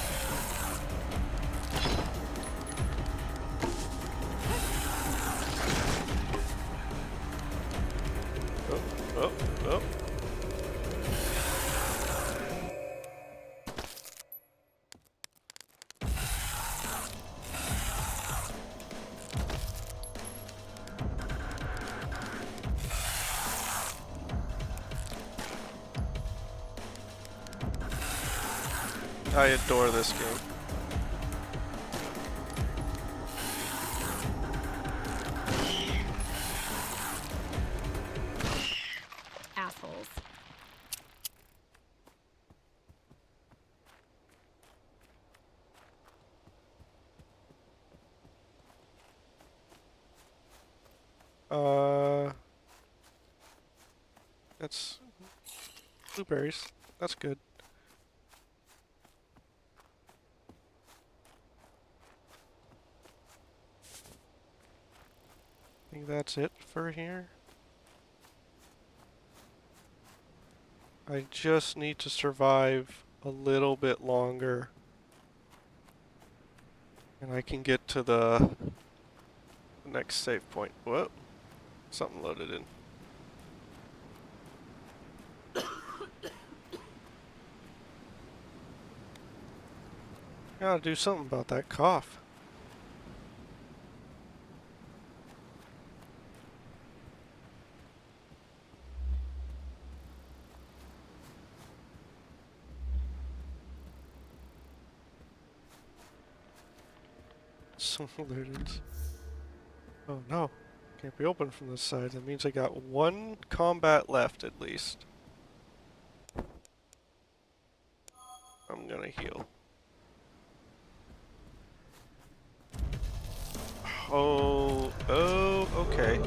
Oh, oh, oh. I adore this game.
Assholes.
That's blueberries. That's good. I think that's it for here. I just need to survive a little bit longer. And I can get to the next save point. Whoa. Something loaded in. Gotta do something about that cough. Some looted. Oh no. Can't be open from this side. That means I got one combat left at least. I'm gonna heal. Oh, okay.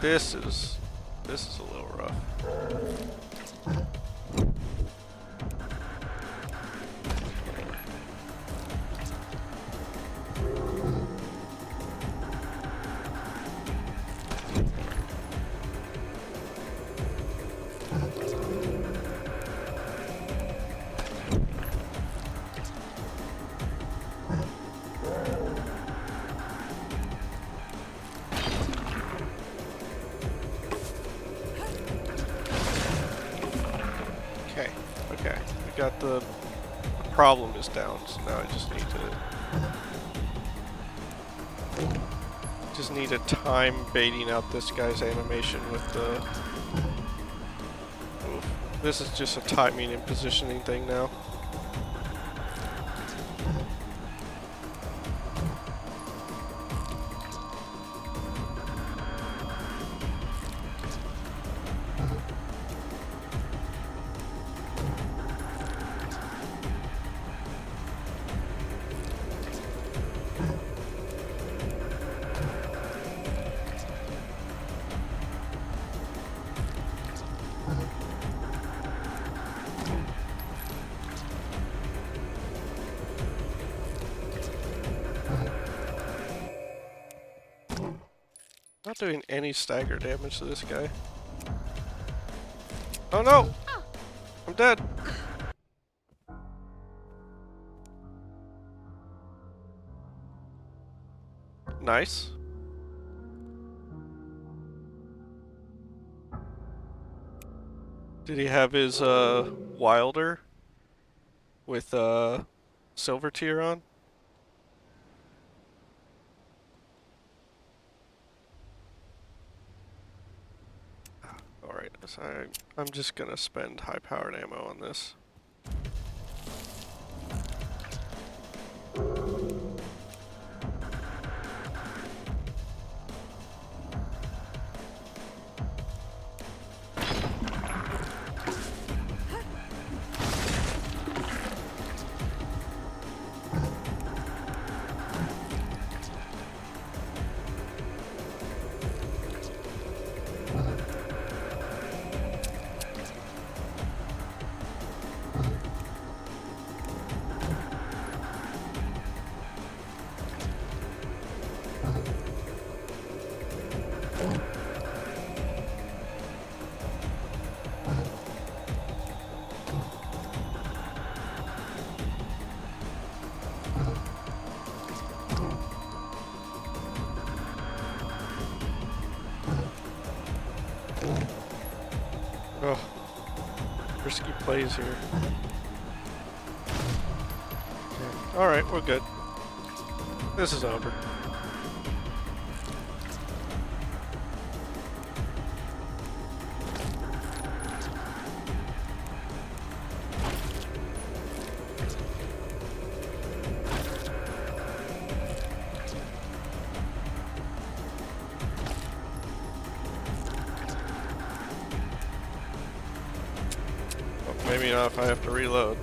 This is a little rough. Okay. We got the problem is down, so now I just need a time baiting out this guy's animation with the... Oof. This is just a timing and positioning thing now. Not doing any stagger damage to this guy. Oh no! I'm dead! Nice. Did he have his, Wilder with, Silver Tier on? Alright, so I'm just gonna spend high-powered ammo on this. Oh, risky plays here. Okay. Alright, we're good. This is over. Maybe not if I have to reload.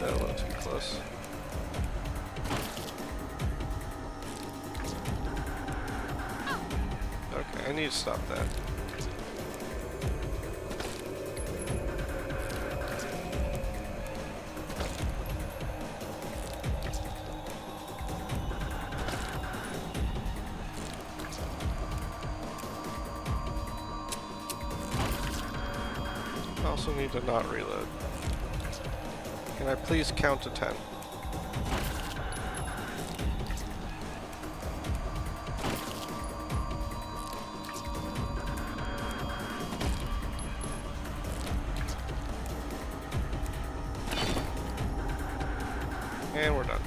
That a little too close. Okay, I need to stop that. also need to not reload. Can I please count to 10? And we're done.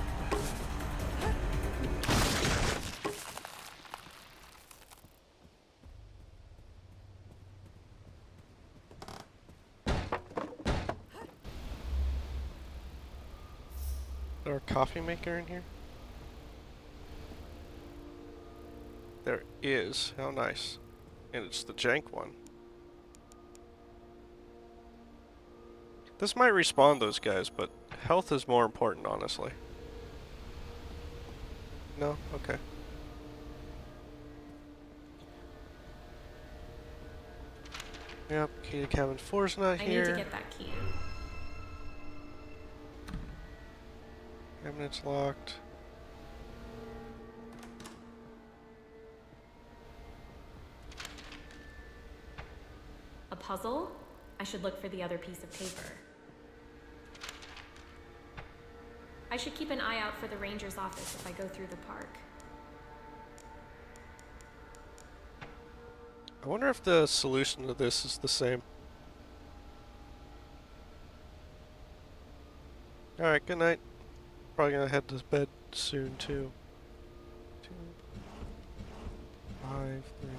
Is there a coffee maker in here? There is. How nice. And it's the jank one. This might respawn those guys, but health is more important, honestly. No? Okay. Yep, key to cabin 4's not
I
here.
need to get that key.
Cabinet's locked.
A puzzle? I should look for the other piece of paper. I should keep an eye out for the ranger's office if I go through the park.
I wonder if the solution to this is the same. Alright, good night. Probably gonna head to bed soon, too. 2, 5, 3.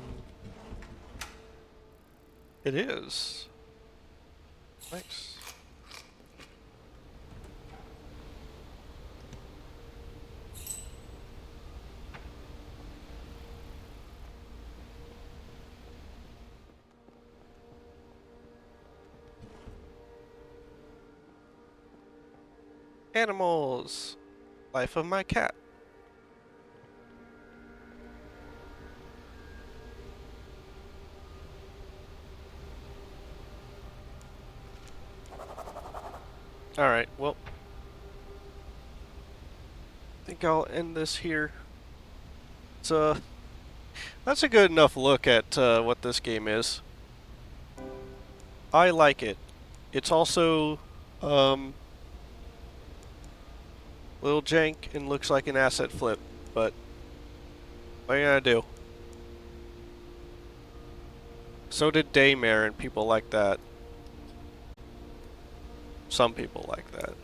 It is. Nice. Animals! Life of my cat. Alright, well. I think I'll end this here. It's, that's a good enough look at what this game is. I like it. It's also, little jank and looks like an asset flip, but what are you gonna do? So did Daymare and people like that. Some people like that.